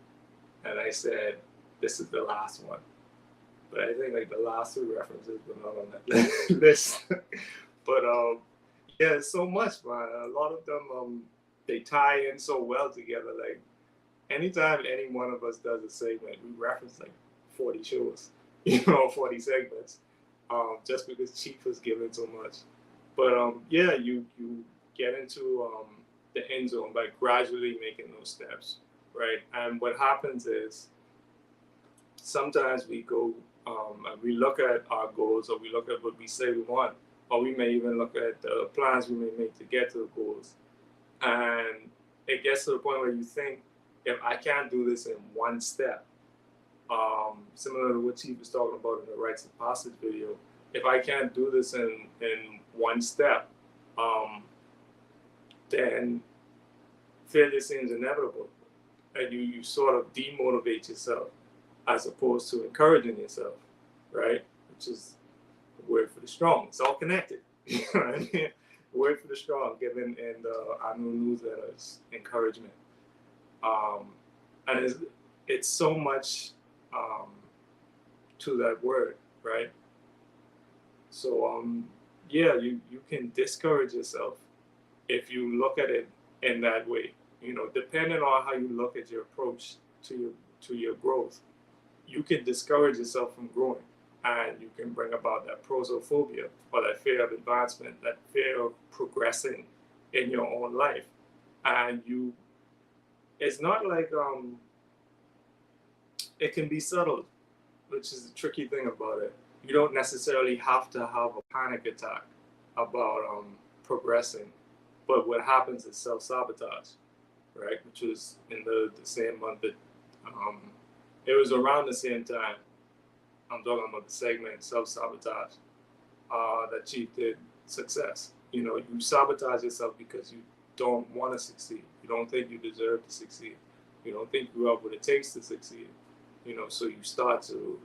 And I said, this is the last one. But I think like the last 2 references were not on that list. But yeah, it's so much, man. A lot of them, they tie in so well together. Like anytime any one of us does a segment, we reference like 40 shows, 40 segments, just because Chief was given so much. But yeah, you get into the end zone by gradually making those steps, right? And what happens is sometimes we go and we look at our goals, or we look at what we say we want, or we may even look at the plans we may make to get to the goals. And it gets to the point where you think, if I can't do this in one step, similar to what Chief was talking about in the Rites of Passage video, if I can't do this in one step, then failure seems inevitable. And you sort of demotivate yourself as opposed to encouraging yourself, right? Which is the word for the strong. It's all connected. You know what I mean? The word for the strong given in the annual newsletter is encouragement. And it's so much to that word, right? So yeah, you can discourage yourself if you look at it in that way. Depending on how you look at your approach to your growth, you can discourage yourself from growing, and you can bring about that prosophobia, or that fear of advancement, that fear of progressing in your own life. And it's not like it can be subtle, which is the tricky thing about it. You don't necessarily have to have a panic attack about progressing, but what happens is self-sabotage, right? Which was in the same month that it was around the same time. I'm talking about the segment self-sabotage that Chief did success. You sabotage yourself because you don't want to succeed. You don't think you deserve to succeed. You don't think you have what it takes to succeed. So you start to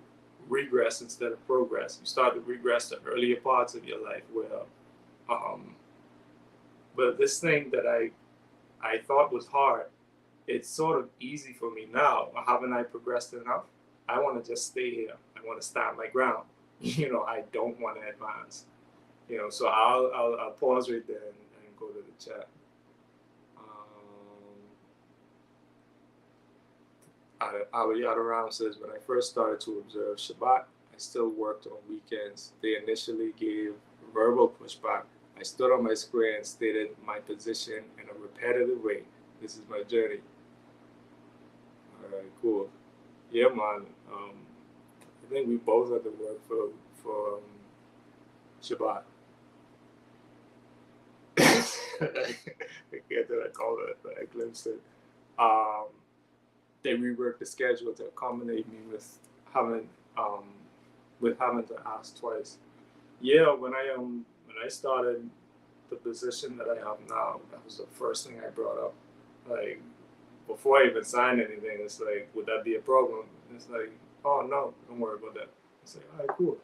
regress instead of progress. You start to regress to earlier parts of your life where, but this thing that I thought was hard, it's sort of easy for me now. Haven't I progressed enough? I want to just stay here. I want to stand my ground. I don't want to advance. So I'll pause right there and go to the chat. Our Yadaram says, when I first started to observe Shabbat, I still worked on weekends. They initially gave verbal pushback. I stood on my square and stated my position in a repetitive way. This is my journey. All right, cool. Yeah, man. I think we both had to work for Shabbat. I get that I call it, but I glimpsed it. They reworked the schedule to accommodate me with having to ask twice. Yeah, when I started the position that I have now, that was the first thing I brought up. Like, before I even signed anything, it's like, would that be a problem? It's like, oh no, don't worry about that. It's like, all right, cool.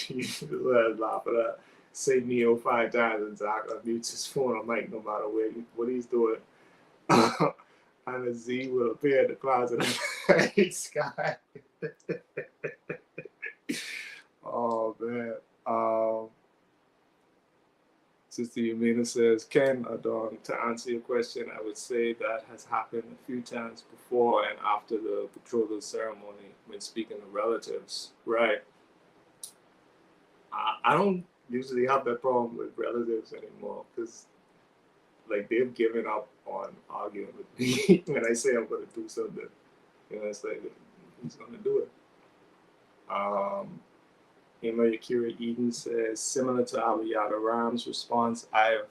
You laugh at that. Say Neo 5 times and Zach unmutes his phone on mic no matter what he's doing. And a Z will appear in the closet of the sky. Oh man. Sister Yamina says, Ken Adon, to answer your question, I would say that has happened a few times before and after the betrothal ceremony when speaking to relatives. Right. I don't usually have that problem with relatives anymore because, like, they've given up on arguing with me when I say I'm going to do something. It's like, who's going to do it? Yakira Eden says, similar to Aliyada Ram's response, I've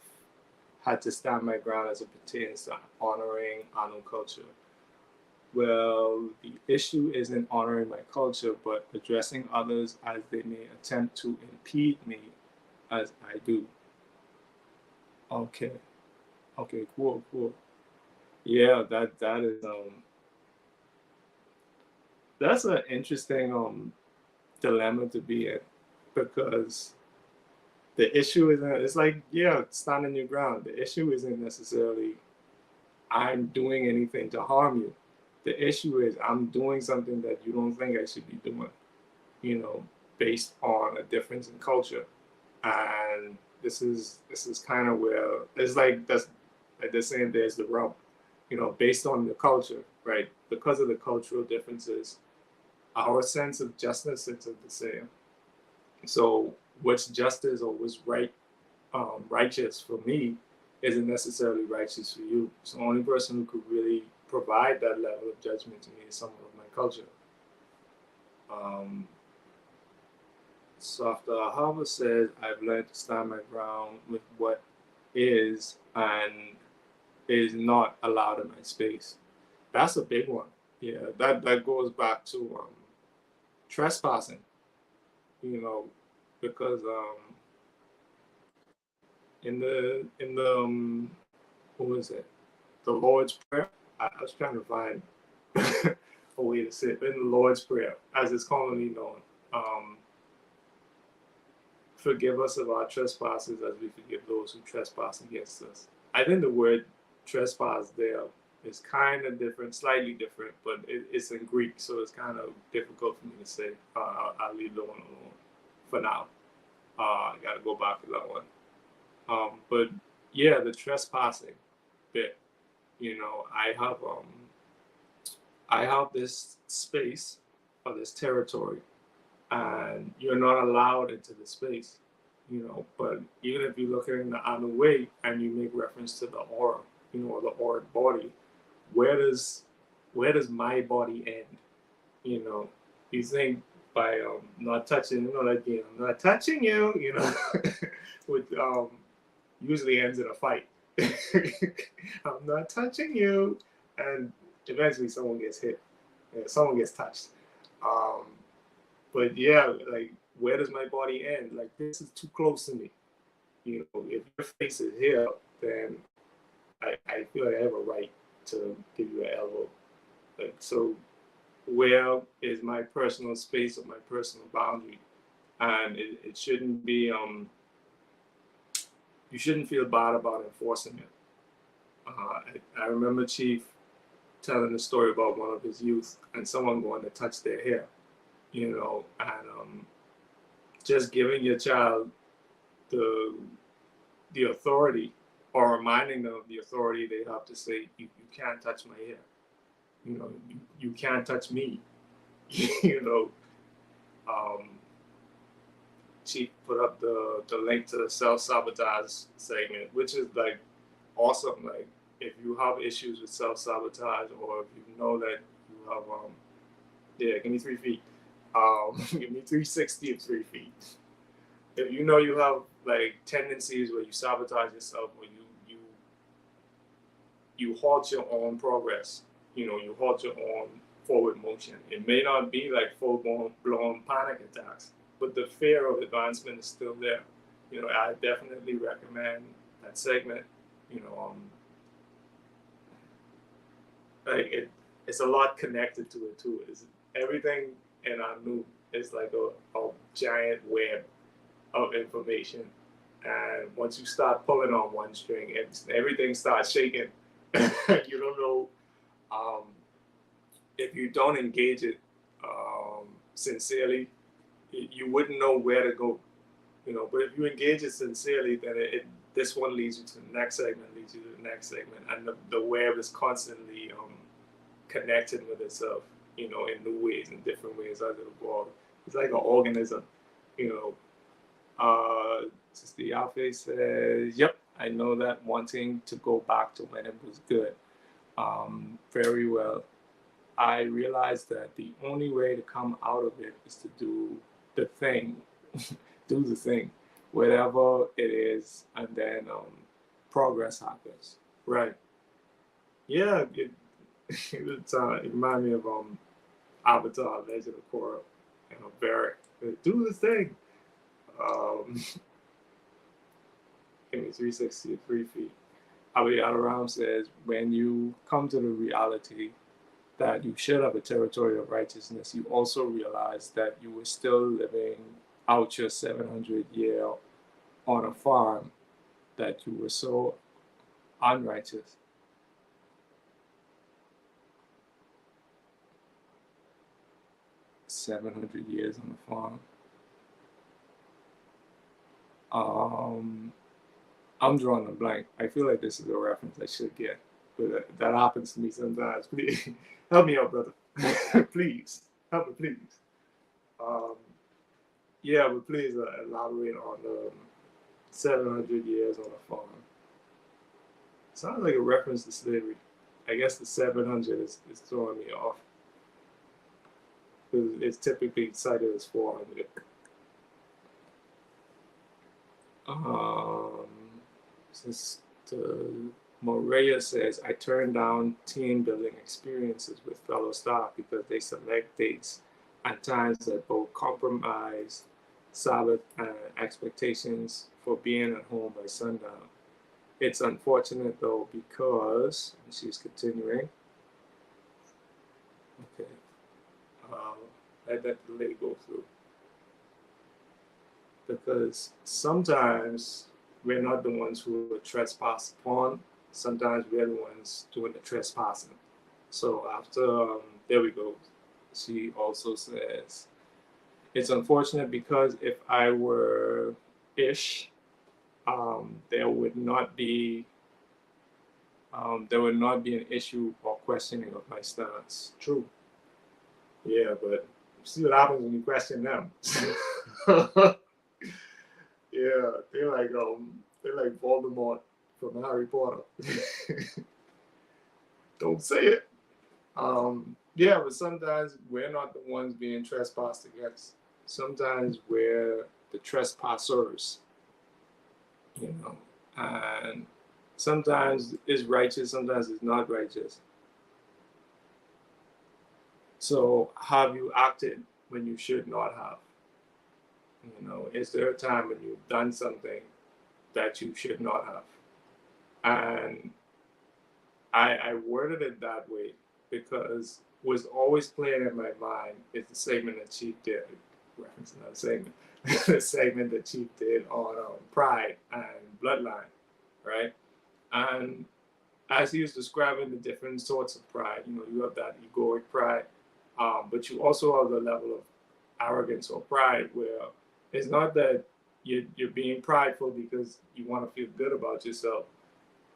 had to stand my ground as it pertains to honoring Anu culture. Well, the issue isn't honoring my culture, but addressing others as they may attempt to impede me as I do. Okay, cool. Yeah, that is that's an interesting dilemma to be in, because the issue isn't, it's like, yeah, standing your ground. The issue isn't necessarily I'm doing anything to harm you. The issue is I'm doing something that you don't think I should be doing, based on a difference in culture. And this is kind of where it's like they're saying there's the rub, based on the culture, right? Because of the cultural differences, our sense of justice isn't the same. So what's justice or what's righteous for me isn't necessarily righteous for you. So the only person who could really provide that level of judgment to me is someone of my culture. Softer Ahava says, I've learned to stand my ground with what is and is not allowed in my space. That's a big one. Yeah, that goes back to trespassing, because in the what was it? The Lord's Prayer. I was trying to find a way to say it. In the Lord's Prayer, as it's commonly known, forgive us of our trespasses as we forgive those who trespass against us. I think the word trespass there is kind of different, slightly different, but it's in Greek, so it's kind of difficult for me to say. I'll leave the one alone for now. I got to go back to that one. But yeah, the trespassing bit. I have this space or this territory, and you're not allowed into the space. But even if you look at it in the Anu way and you make reference to the aura, or the auric body, where does my body end? You think by not touching, like, I'm not touching you, which usually ends in a fight. I'm not touching you, and eventually someone gets hit, someone gets touched. But yeah, like, where does my body end? Like, this is too close to me. If your face is here, then I feel like I have a right to give you an elbow. Like, so where is my personal space or my personal boundary? And it shouldn't be, you shouldn't feel bad about enforcing it. I remember Chief telling a story about one of his youth and someone going to touch their hair. and just giving your child the authority, or reminding them of the authority they have to say, you can't touch my hair, you can't touch me. you know um, she put up the link to the self-sabotage segment, which is like awesome. Like, if you have issues with self-sabotage, or if you know that you have yeah, give me 3 feet, give me 360 of 3 feet. If you know you have like tendencies where you sabotage yourself, or you halt your own progress, you halt your own forward motion. It may not be like full blown panic attacks, but the fear of advancement is still there. I definitely recommend that segment. You know, like it's a lot connected to it too. Is everything in our new is like a giant web of information, and once you start pulling on one string, everything starts shaking. You don't know, um, if you don't engage it sincerely, you wouldn't know where to go. But if you engage it sincerely, then this one leads you to the next segment, leads you to the next segment, and the web is constantly connecting with itself, in new ways, in different ways as it evolves. It's like an organism, you know. Sister Yafe says, "Yep, I know that, wanting to go back to when it was good." Very well. I realized that the only way to come out of it is to do the thing, do the thing, whatever it is, and then progress happens. Right. Yeah, it reminded me of Avatar, Legend of Korra, Barrett. Do the thing. Um, Give me 360 at 3 feet. Abi Adaram says, when you come to the reality that you should have a territory of righteousness, you also realize that you were still living out your 700 year on a farm, that you were so unrighteous. 700 years on the farm. I'm drawing a blank. I feel like this is a reference I should get, but that happens to me sometimes. Please help me out, brother. Please help me, please. Um, yeah, but please elaborate on the 700 years on a farm. Sounds like a reference to slavery. I guess the 700 is throwing me off, because it's typically cited as 400. Since Morea says, I turn down team building experiences with fellow staff because they select dates and times that both compromise Sabbath and expectations for being at home by sundown. It's unfortunate though, because, and she's continuing, okay, let that delay go through. Because sometimes we're not the ones who are trespassed upon. Sometimes we're the ones doing the trespassing. So after, there we go. She also says, it's unfortunate because if I were ish, there would not be an issue or questioning of my stance. True. Yeah, but see what happens when you question them. Yeah, they're like Voldemort from Harry Potter. Don't say it. Yeah, but sometimes we're not the ones being trespassed against. Sometimes we're the trespassers, and sometimes it's righteous, sometimes it's not righteous. So have you acted when you should not have? Is there a time when you've done something that you should not have? And I worded it that way because what's always playing in my mind is the segment that Chief did, referencing that segment, the segment that Chief did on pride and bloodline, right? And as he was describing the different sorts of pride, you have that egoic pride, but you also have the level of arrogance or pride, where it's not that you're being prideful because you want to feel good about yourself,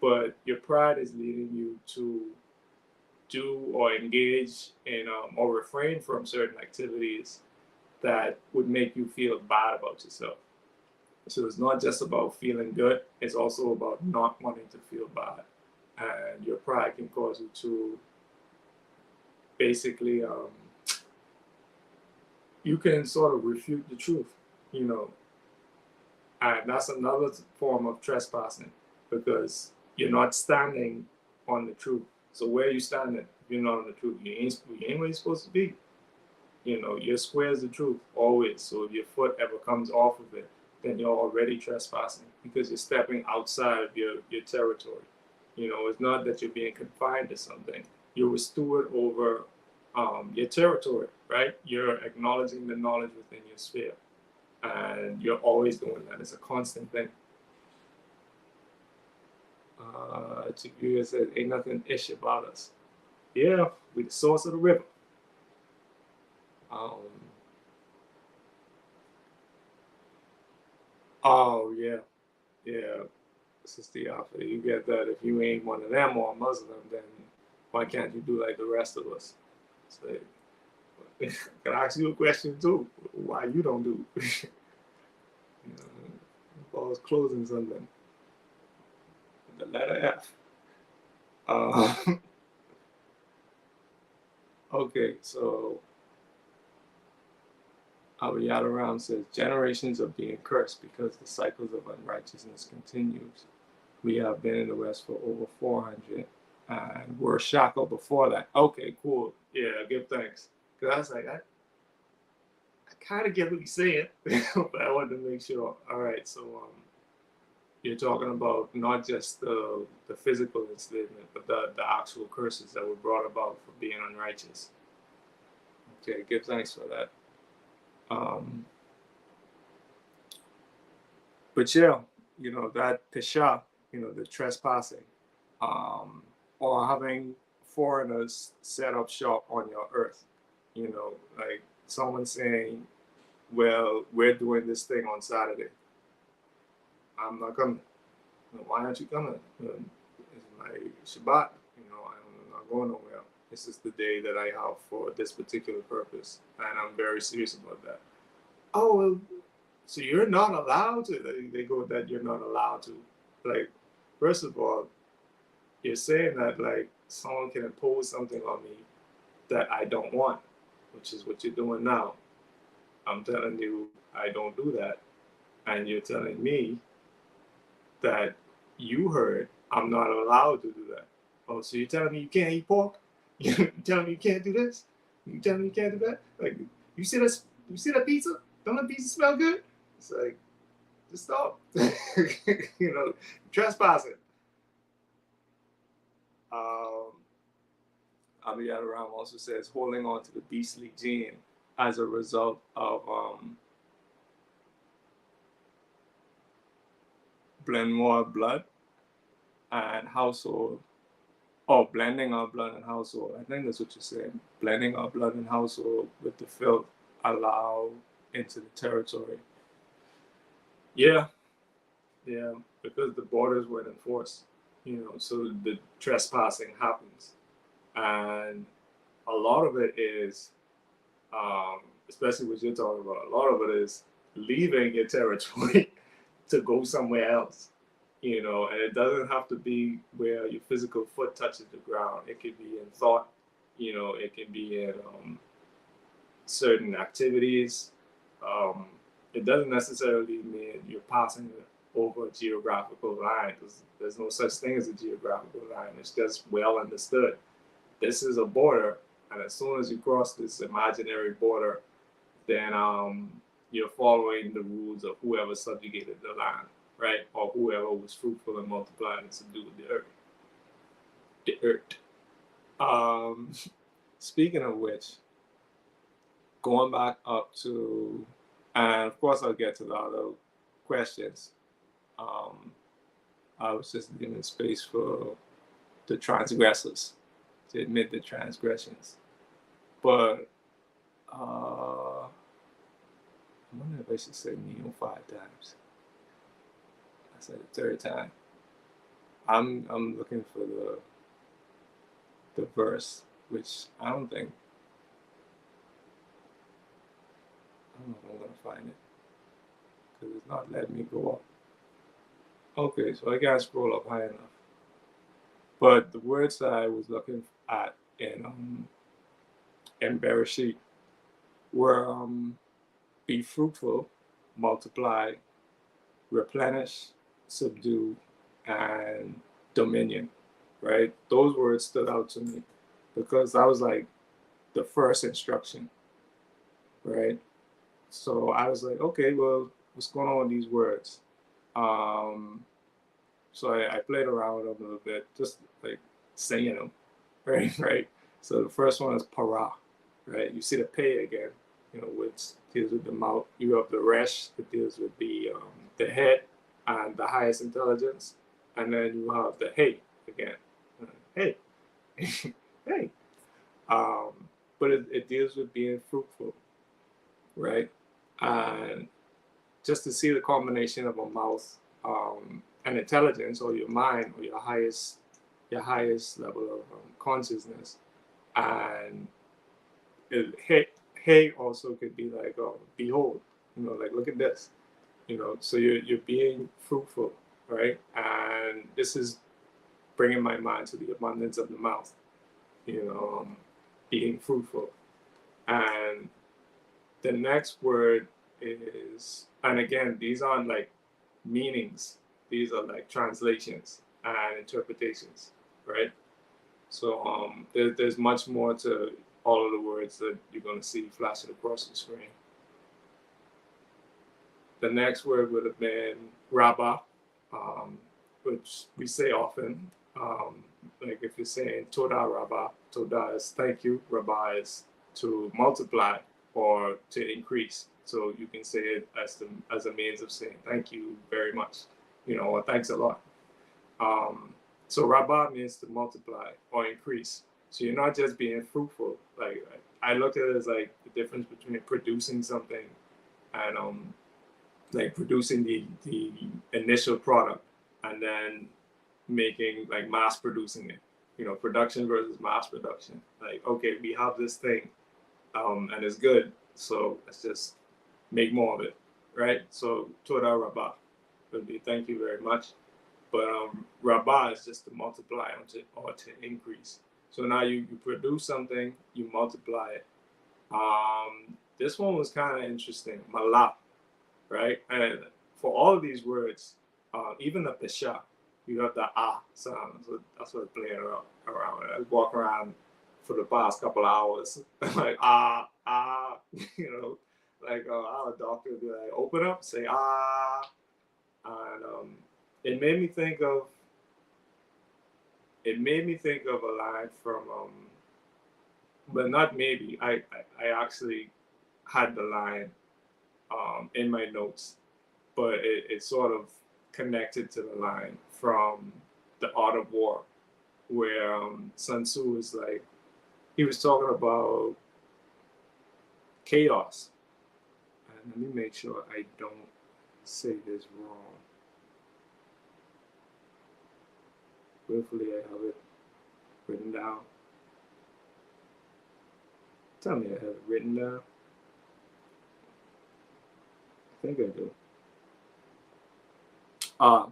but your pride is leading you to do or engage in or refrain from certain activities that would make you feel bad about yourself. So it's not just about feeling good, it's also about not wanting to feel bad. And your pride can cause you to basically, you can sort of refute the truth, you know. And that's another form of trespassing because you're not standing on the truth. So where are you standing? If you're not on the truth, you ain't where you're supposed to be. You know, your square is the truth always. So if your foot ever comes off of it, then you're already trespassing because you're stepping outside of your territory. You know, it's not that you're being confined to something. You're a steward over your territory, right? You're acknowledging the knowledge within your sphere. And you're always doing that. It's a constant thing. Yuya said, ain't nothing ish about us. Yeah, we the source of the river. Oh, yeah. Yeah. Sister Alpha, you get that. If you ain't one of them or a Muslim, then why can't you do like the rest of us? So, can I ask you a question too? Why you don't do? You know, I was closing something. The letter F. Okay, so Abiyadaram says, generations are being cursed because the cycles of unrighteousness continues. We have been in the West for over 400 and we're shackled before that. Okay, cool. Yeah, give thanks. Because I was like, I kind of get what he's saying, but I wanted to make sure. All right, so you're talking about not just the physical enslavement, but the actual curses that were brought about for being unrighteous. Okay, give thanks for that. But yeah, you know, that pesha, you know, the trespassing, or having foreigners set up shop on your earth, you know, like someone saying, well, we're doing this thing on Saturday. I'm not coming. Why aren't you coming? It's my Shabbat. You know, I'm not going nowhere. This is the day that I have for this particular purpose, and I'm very serious about that. Oh, well, so you're not allowed to. They go that you're not allowed to. Like, first of all, you're saying that like someone can impose something on me that I don't want, which is what you're doing now. I'm telling you I don't do that, and you're telling me that you heard I'm not allowed to do that. Oh, so you're telling me you can't eat pork? You're telling me you can't do this? You telling me you can't do that? Like, you see that? You see that pizza? Don't that pizza smell good? It's like, just stop. You know, trespassing. Abiyadaram also says holding on to the beastly gene as a result of blend more blood and household. Oh, blending our blood and household. I think that's what you're saying. Blending our blood and household with the filth allow into the territory. Yeah, yeah, because the borders weren't enforced, you know, so the trespassing happens. And a lot of it is, especially what you're talking about, a lot of it is leaving your territory to go somewhere else, you know, and it doesn't have to be where your physical foot touches the ground. It could be in thought, you know, it can be in certain activities. It doesn't necessarily mean you're passing over a geographical line because there's no such thing as a geographical line. It's just well understood. This is a border, and as soon as you cross this imaginary border, then you're following the rules of whoever subjugated the land, right? Or whoever was fruitful and multiplied and subdued the earth. The earth. Speaking of which, going back up to, and of course I'll get to the other questions. I was just giving space for the transgressors to admit the transgressions. But I wonder if I should say Neo 5 times. I said it 3rd time. I'm looking for the verse, which I don't know if I'm gonna find it because it's not letting me go up. Okay, so I gotta scroll up high enough. But the words that I was looking at in Bereshit were be fruitful, multiply, replenish, subdue, and dominion, right? Those words stood out to me because that was like the first instruction, right? So I was like, okay, well, what's going on with these words? So I played around with them a little bit, just like saying them, right? Right. So the first one is para, right? You see the pay again, which deals with the mouth. You have the resh, it deals with the head and the highest intelligence, and then you have the hey again, hey, hey. Um, but it deals with being fruitful, right? And just to see the combination of a mouth and intelligence, or your mind, or your highest level of consciousness, and hey also could be like, oh, behold, like look at this, so you're being fruitful, right? And this is bringing my mind to the abundance of the mouth, being fruitful. And the next word is, and again, these aren't like meanings, these are like translations and interpretations, right? So there's much more to all of the words that you're going to see flashing across the screen. The next word would have been Rabbah, which we say often. Like if you're saying Toda Rabbah, Toda is thank you, Rabbah is to multiply or to increase. So you can say it as a means of saying thank you very much, or thanks a lot. So Rabbah means to multiply or increase. So you're not just being fruitful. Like I looked at it as like the difference between producing something and like producing the initial product and then making like mass producing it. Production versus mass production. Like, okay, we have this thing, and it's good, so let's just make more of it, right? So Toda Rabbah would be thank you very much. But Rabbah is just to multiply or to increase. So now you produce something, you multiply it. This one was kind of interesting, Malak, right? And for all of these words, even the pesha, you have the ah sound. So that's what I'm playing around. I walk around for the past couple hours, like like our doctor would be like, open up, say and it made me think of a line from but not maybe, I actually had the line in my notes, but it sort of connected to the line from The Art of War, where Sun Tzu was like, he was talking about chaos. And let me make sure I don't say this wrong. Hopefully I have it written down. Tell me I have it written down. I think I do.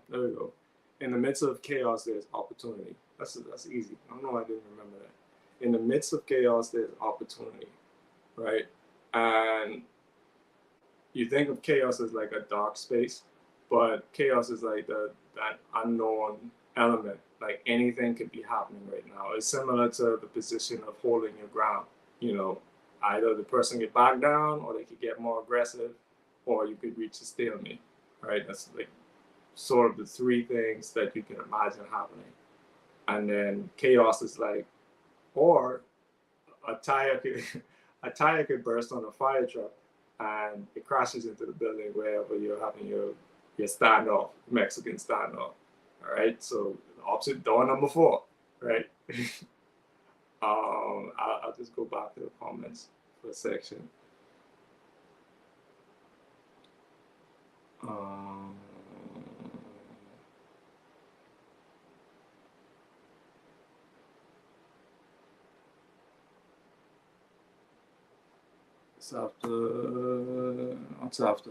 There we go. In the midst of chaos, there's opportunity. That's easy. I don't know why I didn't remember that. In the midst of chaos, there's opportunity, right? And you think of chaos as like a dark space, but chaos is like that unknown element. Like anything could be happening right now. It's similar to the position of holding your ground. Either the person get back down, or they could get more aggressive, or you could reach a stalemate, right? That's like sort of the three things that you can imagine happening. And then chaos is like, or a tire could burst on a fire truck and it crashes into the building wherever you're having your standoff, Mexican standoff. All right, so opposite door number 4, right? I'll just go back to the comments for a section. Um,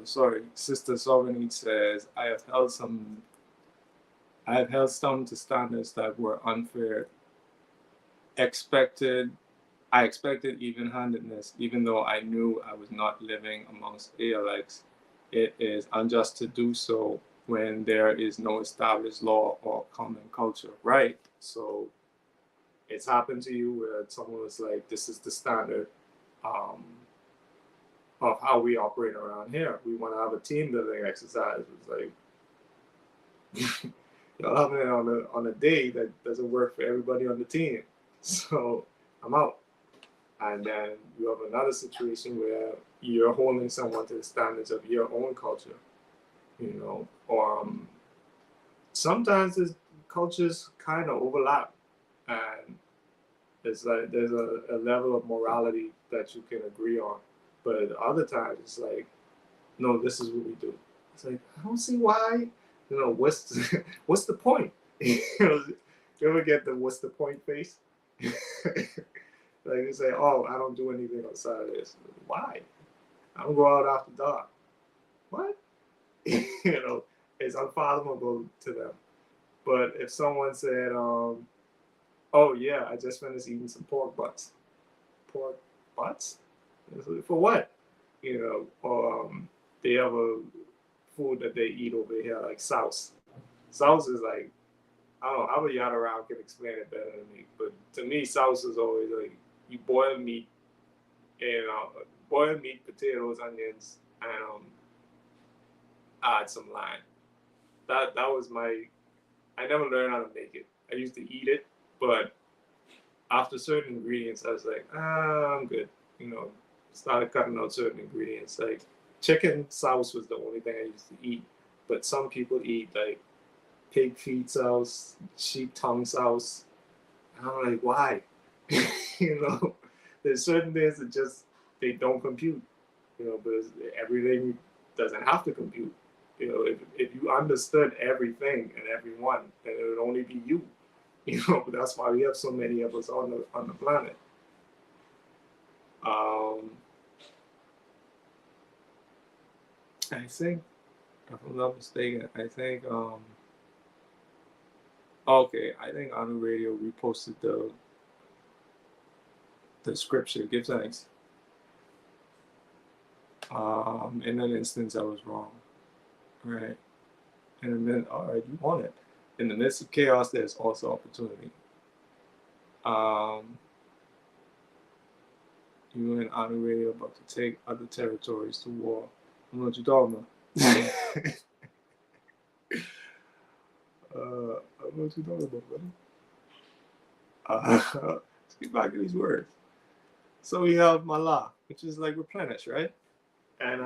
sorry, Sister Sovereignty says, I have held some to standards that were unfair. I expected even-handedness, even though I knew I was not living amongst ALX. It is unjust to do so when there is no established law or common culture, right? So it's happened to you where someone was like, this is the standard um, of how we operate around here. We want to have a team building exercise. It's like, y'all having it on a day that doesn't work for everybody on the team. So I'm out. And then you have another situation where you're holding someone to the standards of your own culture, or sometimes cultures kind of overlap, and it's like there's a level of morality that you can agree on, but other times it's like, no, this is what we do. It's like, I don't see why. What's what's the point? You ever get the what's the point face? Like you say, oh, I don't do anything on Saturdays. Why? I don't go out after dark. What? It's unfathomable to them. But if someone said, oh yeah, I just finished eating some pork butts. Pork butts? For what? Or they have a food that they eat over here, like sauce. Sauce is like, I don't know, other yacht around can explain it better than me. But to me, sauce is always like you boil meat and boiled meat, potatoes, onions, and add some lime. That was my. I never learned how to make it. I used to eat it, but after certain ingredients, I was like, I'm good. Started cutting out certain ingredients. Like chicken sauce was the only thing I used to eat, but some people eat like pig feet sauce, sheep tongue sauce. And I'm like, why? you know, there's certain things that just they don't compute. But everything doesn't have to compute. If you understood everything and everyone, then it would only be you. But that's why we have so many of us on the planet. I think, if I'm not mistaken, I think okay, I think on the radio reposted the scripture. Give thanks. In an instance, I was wrong. Right. And then, all right, you want it. In the midst of chaos, there's also opportunity. You and Anu Radio about to take other territories to war. I don't know what you're talking about. I don't know what you're talking about, buddy. Let's get back to these words. So we have Mala, which is like replenish, right? And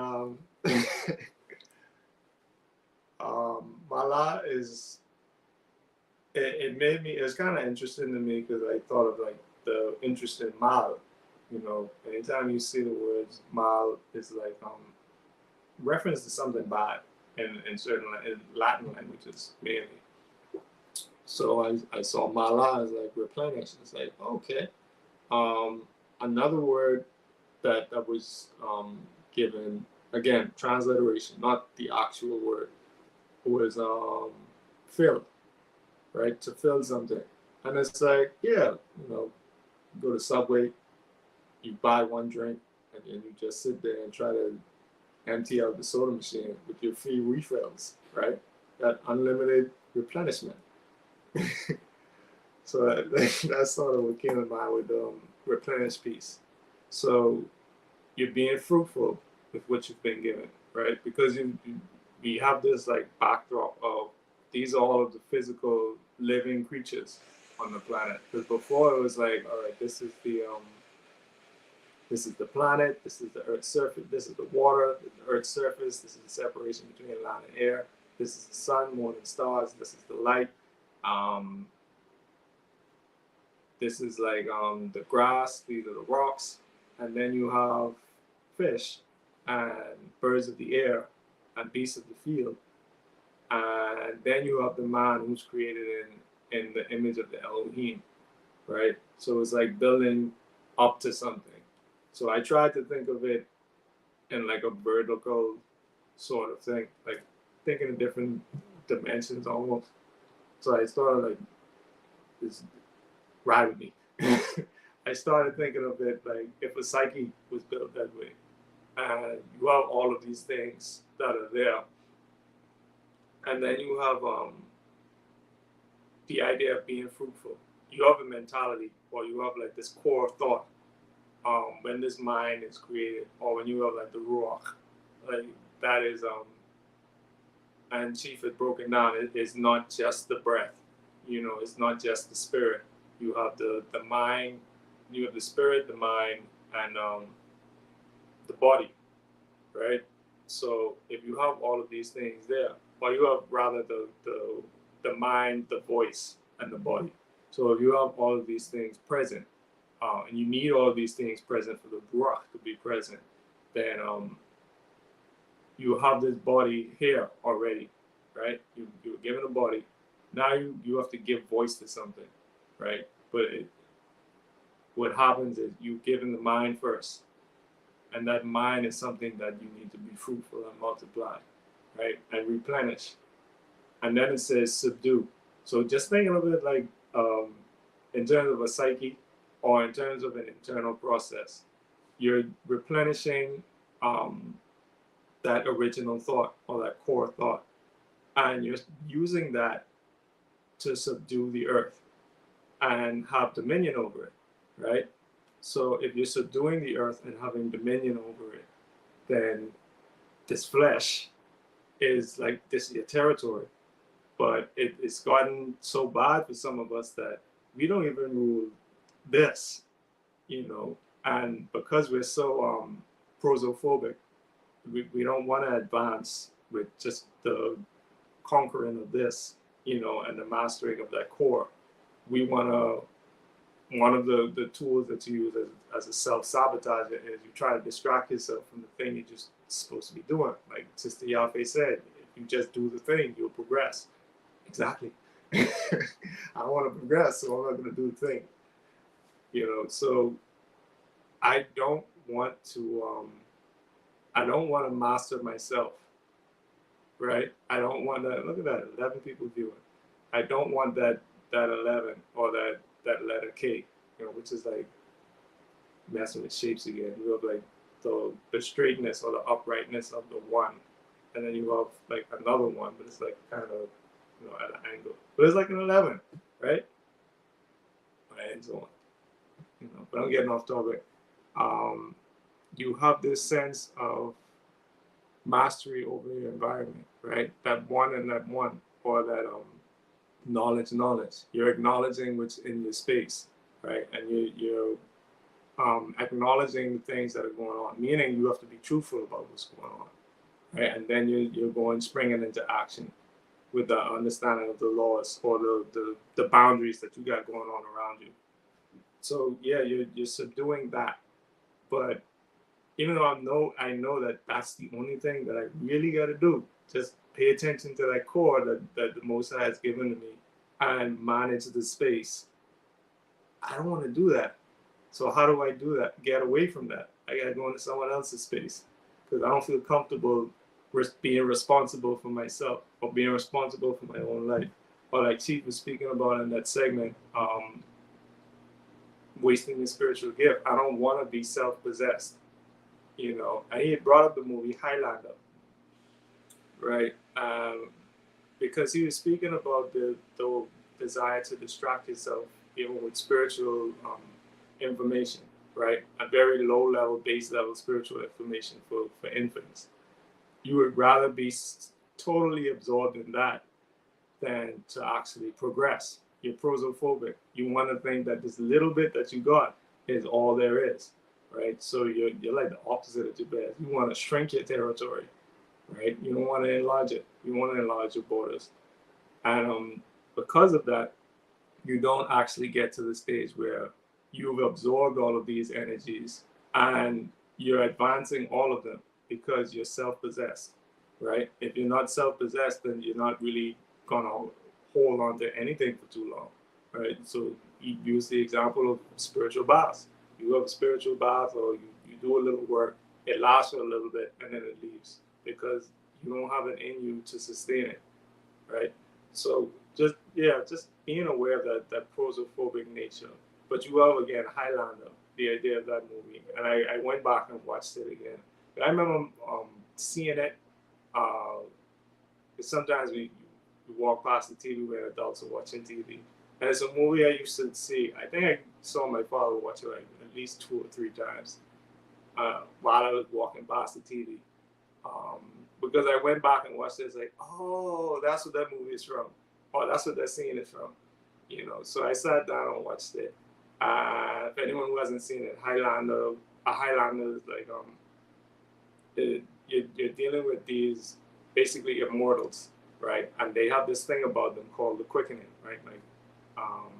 Mala is, it made me, it was kind of interesting to me because I thought of like the interest in mal. Anytime you see the words mal, is like reference to something bad in certain in Latin languages mainly. So I saw mala as like replenish. It's like, okay. Another word that was given, again, transliteration, not the actual word, was fill, right? To fill something. And it's like, yeah, go to Subway, you buy one drink, and then you just sit there and try to empty out the soda machine with your free refills, right? That unlimited replenishment. So that's sort of what came in mind with the replenish piece. So you're being fruitful with what you've been given, right? Because we have this like backdrop of these are all of the physical living creatures on the planet. Because before it was like, all right, this is the planet, this is the Earth's surface, this is the water, the Earth's surface, this is the separation between land and air, this is the sun, moon, and stars, this is the light. This is like the grass, these are the rocks, and then you have fish and birds of the air, and beasts of the field. And then you have the man who's created in the image of the Elohim, right? So it's like building up to something. So I tried to think of it in like a vertical sort of thing, like thinking in different dimensions almost. So I started like this ride with me. I started thinking of it like if a psyche was built that way, and you have all of these things that are there, and then you have the idea of being fruitful. You have a mentality, or you have like this core thought. When this mind is created, or when you have like the Ruach, like that is and Chief had broken down. It's not just the breath, it's not just the spirit. You have the mind, you have the spirit, the mind, and the body, right? So if you have all of these things there, or you have rather the mind, the voice, and the body. So if you have all of these things present, and you need all of these things present for the Ruach to be present, then you have this body here already, right? You're given a body. Now you have to give voice to something, right? But what happens is you given the mind first, and that mind is something that you need to be fruitful and multiply, right? And replenish. And then it says subdue. So just think of it like in terms of a psyche or in terms of an internal process. You're replenishing that original thought or that core thought, and you're using that to subdue the earth and have dominion over it, right? So if you're subduing the earth and having dominion over it, then this flesh is like this is your territory. But it's gotten so bad for some of us that we don't even rule this, and because we're so prosophobic, we don't want to advance with just the conquering of this, and the mastering of that core. We want to, one of the tools that you use as a self-sabotager is you try to distract yourself from the thing you're just supposed to be doing. Like Sister Yafe said, if you just do the thing, you'll progress. Exactly. I want to progress, so I'm not going to do the thing. So I don't want to master myself, right? I don't want to, look at that, 11 people viewing. I don't want that 11 or that letter K, which is like messing with shapes again. You have like the straightness or the uprightness of the one, and then you have like another one, but it's like kind of, at an angle. But it's like an 11, right? And so on. But I'm getting off topic. You have this sense of mastery over your environment, right? That one and that one, or that knowledge. You're acknowledging what's in your space, right? And you're acknowledging the things that are going on, meaning you have to be truthful about what's going on, right? And then you're going springing into action with the understanding of the laws or the boundaries that you got going on around you. So yeah, you're subduing that. But even though I know that that's the only thing that I really got to do, just pay attention to that core that the Most High has given to me and manage the space. I don't want to do that. So how do I do that? Get away from that. I got to go into someone else's space because I don't feel comfortable being responsible for myself or being responsible for my own life. Or like Chief was speaking about in that segment, wasting the spiritual gift. I don't want to be self-possessed, And he had brought up the movie Highlander, right? Because he was speaking about the desire to distract yourself, even with spiritual information, right? A very low level, base level spiritual information for infants. You would rather be totally absorbed in that than to actually progress. You're prosophobic. You want to think that this little bit that you got is all there is, right? So you're like the opposite of Jabez. You want to shrink your territory, right? You don't want to enlarge it. You want to enlarge your borders. And because of that, you don't actually get to the stage where you've absorbed all of these energies and you're advancing all of them because you're self-possessed, right? If you're not self-possessed, then you're not really gonna hold on to anything for too long, right? So you use the example of spiritual baths. You have a spiritual bath, or you do a little work, it lasts for a little bit, and then it leaves because you don't have it in you to sustain it, right? So just being aware of that prosophobic nature. But you have again Highlander, the idea of that movie, and I went back and watched it again. I remember seeing it. Uh, Sometimes we walk past the TV when adults are watching TV, and it's a movie I used to see. I think I saw my father watch it like at least 2 or 3 times while I was walking past the TV. Um, because I went back and watched it, it's like, oh, that's what that movie is from. Oh, that's what that scene is from. So I sat down and watched it. If anyone who hasn't seen it, a Highlander is like you're dealing with these basically immortals, right? And they have this thing about them called the quickening, right? Like um,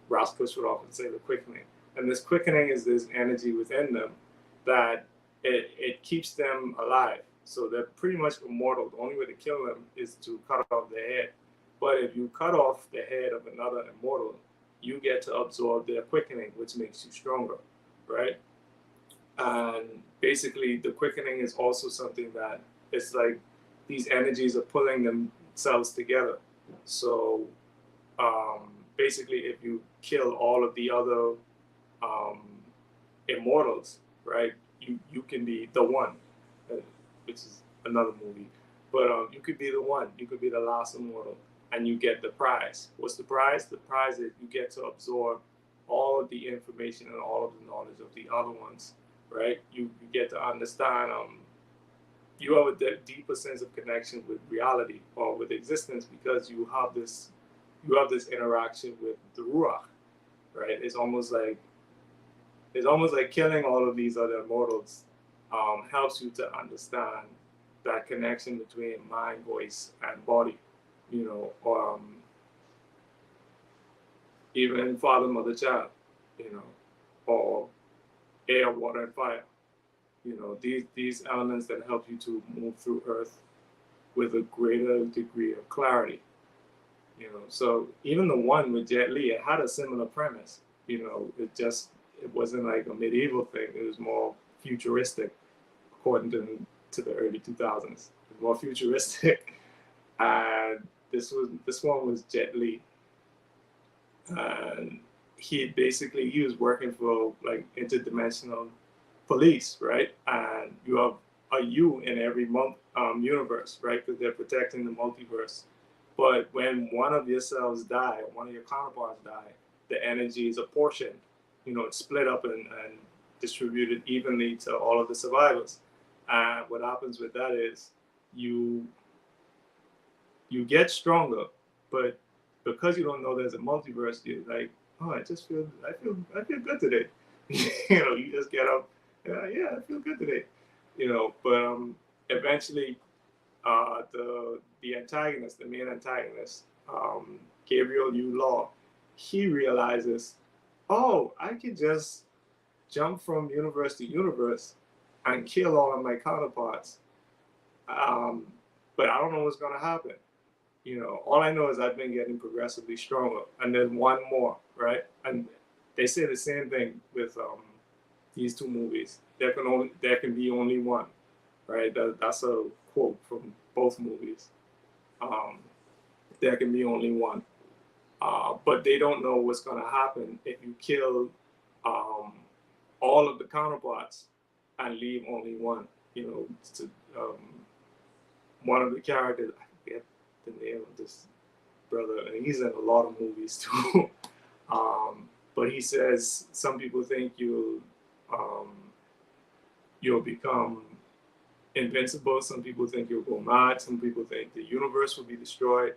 Raskus would often say the quickening. And this quickening is this energy within them that it keeps them alive. So they're pretty much immortal. The only way to kill them is to cut off their head. But if you cut off the head of another immortal, you get to absorb their quickening, which makes you stronger, right? And basically, the quickening is also something that it's like these energies are pulling themselves together. So basically, if you kill all of the other um, immortals, right, you can be the one, which is another movie. But you could be the one. You could be the last immortal, and you get the prize. What's the prize? The prize is you get to absorb all of the information and all of the knowledge of the other ones, right? You get to understand. You have a deeper sense of connection with reality or with existence because you have this interaction with the Ruach, right? It's almost like killing all of these other immortals helps you to understand that connection between mind, voice, and body. Or even father, mother, child. Or air, water, and fire. These elements that help you to move through Earth with a greater degree of clarity. So even the one with Jet Li, it had a similar premise. It wasn't like a medieval thing. It was more futuristic, according to the early 2000s. It was more futuristic, and this one was Jet Li, and he was working for like interdimensional police, right? And you have a you in every universe, right? Because they're protecting the multiverse. But when one of your cells die, one of your counterparts die, the energy is apportioned. It's split up and distributed evenly to all of the survivors. And what happens with that is you get stronger, but because you don't know there's a multiverse, you're like, oh, I feel good today. You just get up, yeah, I feel good today. But eventually, the antagonist, the main antagonist, Gabriel Yu Law, he realizes, oh, I could just jump from universe to universe and kill all of my counterparts. Um, but I don't know what's gonna happen. All I know is I've been getting progressively stronger, and then one more, right? And they say the same thing with these two movies. There can be only one, right? That's a quote from both movies. Um, there can be only one, but they don't know what's going to happen if you kill um, all of the counterparts and leave only one. To, one of the characters, I forget the name of this brother, and he's in a lot of movies too. But he says some people think um, you'll become invincible. Some people think you'll go mad. Some people think the universe will be destroyed.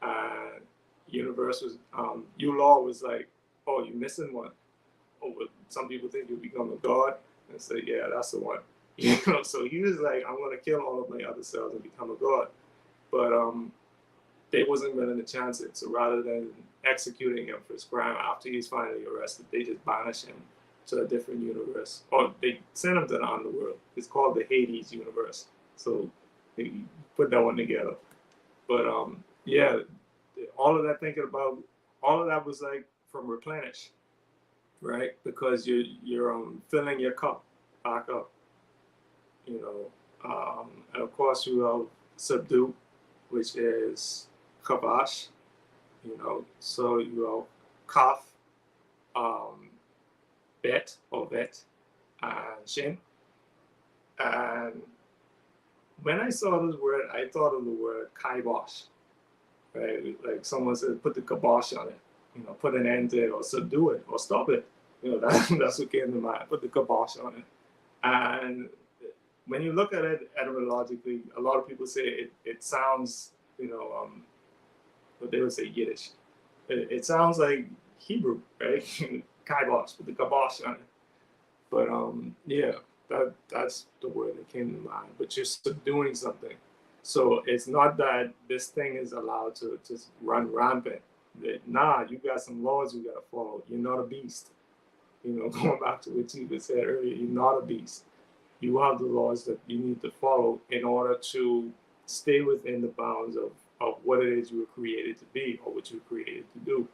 And universe was Law was like, oh, you're missing one. Oh, but some people think you'll become a god, and say, yeah, that's the one. So he was like, I'm gonna kill all of my other cells and become a god. But they wasn't willing to chance it. So rather than executing him for his crime after he's finally arrested, they just banish him to a different universe. Or they send him to the underworld. It's called the Hades universe. So You put that one together. But yeah, all of that thinking about all of that was like from replenish, right? Because you're filling your cup back up, you know. And of course you have subdue, which is kabash, you know. So you have kaf, um, bet or vet, and shin. And when I saw this word, I thought of the word kibosh, right? Like someone said, put the kibosh on it, you know, put an end to it or subdue it or stop it. You know, that's what came to mind. Put the kibosh on it. And when you look at it etymologically, a lot of people say it sounds, you know, what they would say Yiddish. It sounds like Hebrew, right? Kibosh, put the kibosh on it. But yeah, that's the word that came to mind. But you're subduing something. So it's not that this thing is allowed to just run rampant. Nah, you got some laws you gotta follow. You're not a beast. You know, going back to what Tiva said earlier, you're not a beast. You have the laws that you need to follow in order to stay within the bounds of what it is you were created to be or what you were created to do.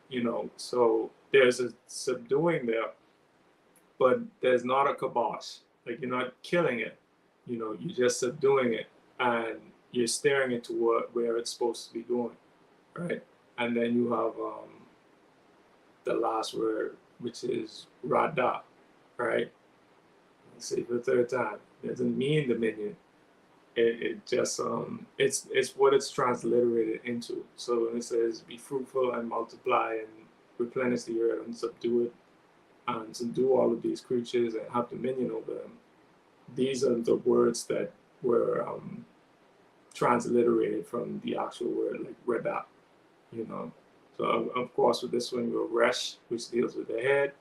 You know, so there's a subduing there, but there's not a kibosh. Like you're not killing it. You know, you're just subduing it and you're steering it to where it's supposed to be going, right? And then you have the last word, which is rada, right? Let's say for the third time. It doesn't mean dominion. It just it's what it's transliterated into. So when it says be fruitful and multiply and replenish the earth and subdue it and subdue all of these creatures and have dominion over them, these are the words that were transliterated from the actual word, like reda, you know. So of course with this one, you have resh, which deals with the head,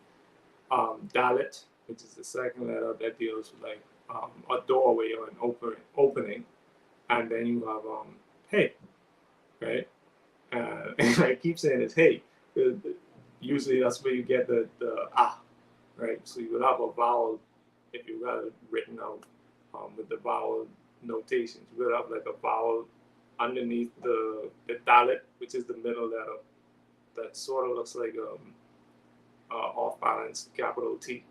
dalit, which is the second letter that deals with like a doorway or an opening, and then you have hey, right? And I keep saying it's hey. Usually that's where you get the ah, right? So you would have a vowel if you got it written out with the vowel notations. You would have like a vowel underneath the dalit, which is the middle letter, that sort of looks like off balance capital T,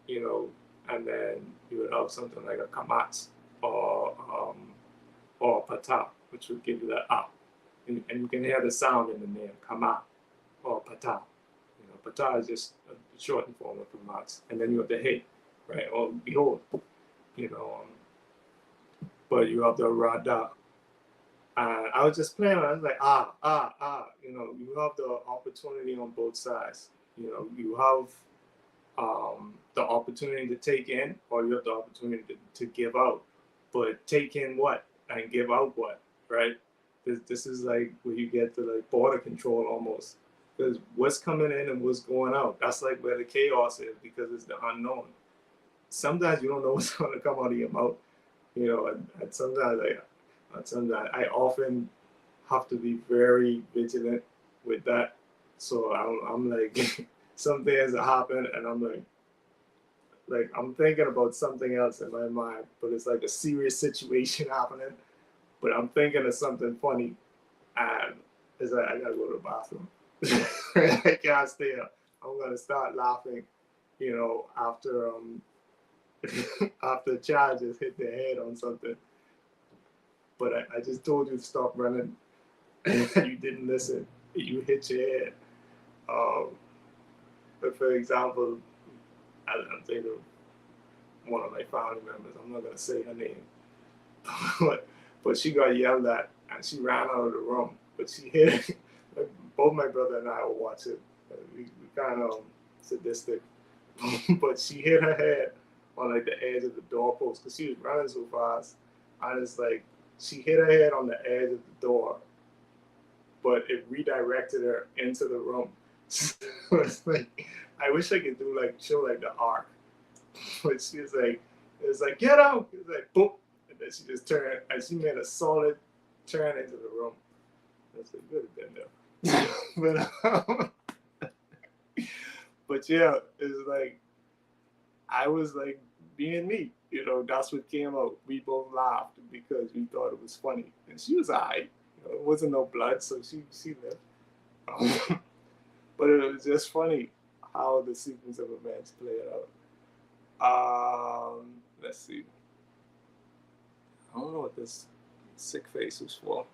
you know, and then you would have something like a kamat or pata, which would give you that ah. And you can hear the sound in the name, kama or pata. You know, pata is just a shortened form of kamat. And then you have the hey, right, or behold, you know. But you have the rada. And I was just playing, I was like, you know, you have the opportunity on both sides. You know, you have the opportunity to take in, or you have the opportunity to give out. But take in what and give out what, right? This is like where you get to like border control almost, because what's coming in and what's going out, that's like where the chaos is, because it's the unknown. Sometimes you don't know what's going to come out of your mouth, you know, and sometimes I often have to be very vigilant with that. So I'm like, some things that happen, and I'm like I'm thinking about something else in my mind, but it's like a serious situation happening. But I'm thinking of something funny, and it's like I gotta go to the bathroom. I can't stay up. I'm gonna start laughing, you know, after after Chad just hit their head on something. But I just told you to stop running, and you didn't listen. You hit your head. But for example, I'm thinking of one of my family members. I'm not gonna say her name, but she got yelled at and she ran out of the room. But she hit like, both my brother and I were watching. We kind of sadistic, but she hit her head on like the edge of the doorpost because she was running so fast. And it's like she hit her head on the edge of the door, but it redirected her into the room. So it's like I wish I could do like show like the arc, but she was like, it was like get out. It was like boom, and then she just turned and she made a solid turn into the room. That's a good been there. But yeah, it's like I was like being me, You know, that's what came out. We both laughed because we thought it was funny, and she was alright. You know, it wasn't no blood, so she lived. But it was just funny how the sequence of events played out. Let's see. I don't know what this sick face was for.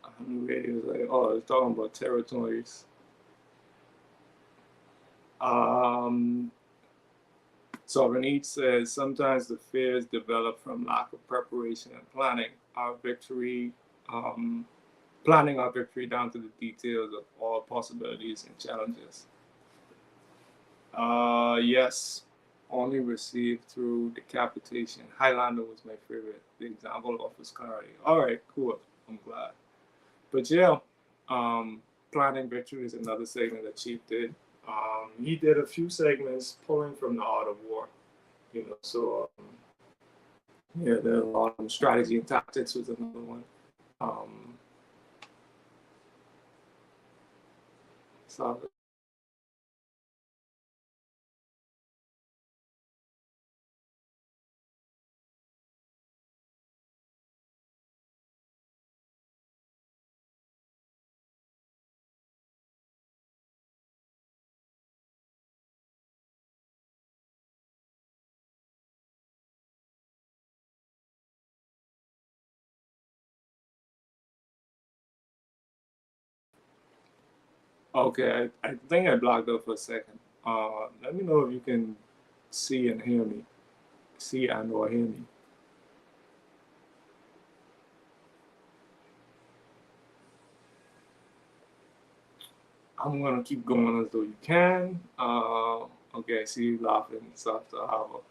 On the radio, was like, oh, it's talking about territories. So Renee says, sometimes the fears develop from lack of preparation and planning. Our victory, planning our victory down to the details of all possibilities and challenges. Yes, only received through decapitation. Highlander was my favorite. The example offers clarity. All right, cool. I'm glad. But yeah, planning victory is another segment that Chief did. He did a few segments pulling from the Art of War. You know, so yeah, there are a lot of strategy and tactics was another one. So okay, I think I blocked out for a second. Let me know if you can see and hear me. See and or hear me. I'm gonna keep going as though you can. Okay, I see you laughing, Safta Hava.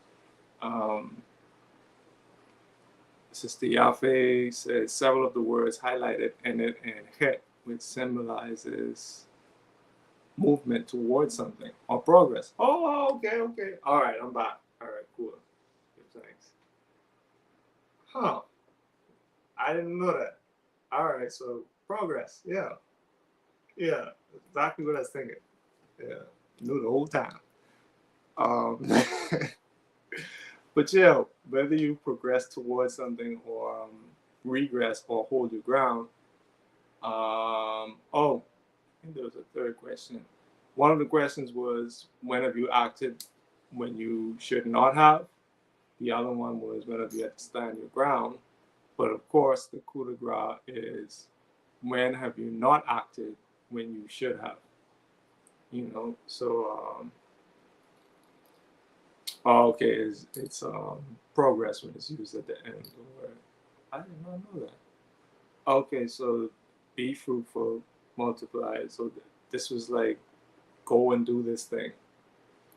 Sister Yafe says several of the words highlighted in it and het, which symbolizes movement towards something or progress. Oh, okay, okay. All right, I'm back. All right, cool. Thanks. Huh. I didn't know that. All right, so progress. Yeah. Yeah. Exactly what I was thinking. Yeah. Knew the whole time. Um, but yeah, whether you progress towards something or regress or hold your ground. Oh, I think there was a third question. One of the questions was, when have you acted when you should not have? The other one was, when have you had to stand your ground? But of course, the coup de grace is, when have you not acted when you should have? You know, so okay, it's progress when it's used at the end. Or I did not know that. Okay, so be fruitful, multiply. So this was like, go and do this thing.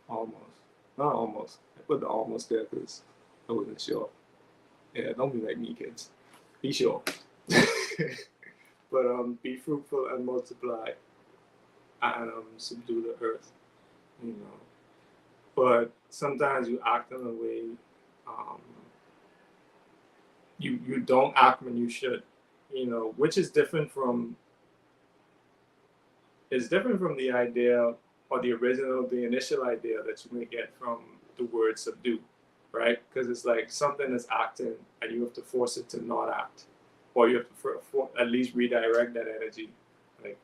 Almost, not almost. I put the almost there because I wasn't sure. Yeah, don't be like me, kids. Be sure. But be fruitful and multiply, and subdue the earth. You know, but sometimes you act in a way, um, you don't act when you should. You know, which is different from the idea or the initial idea that you may get from the word subdue, right? Because it's like something is acting and you have to force it to not act, or you have to at least redirect that energy. Like,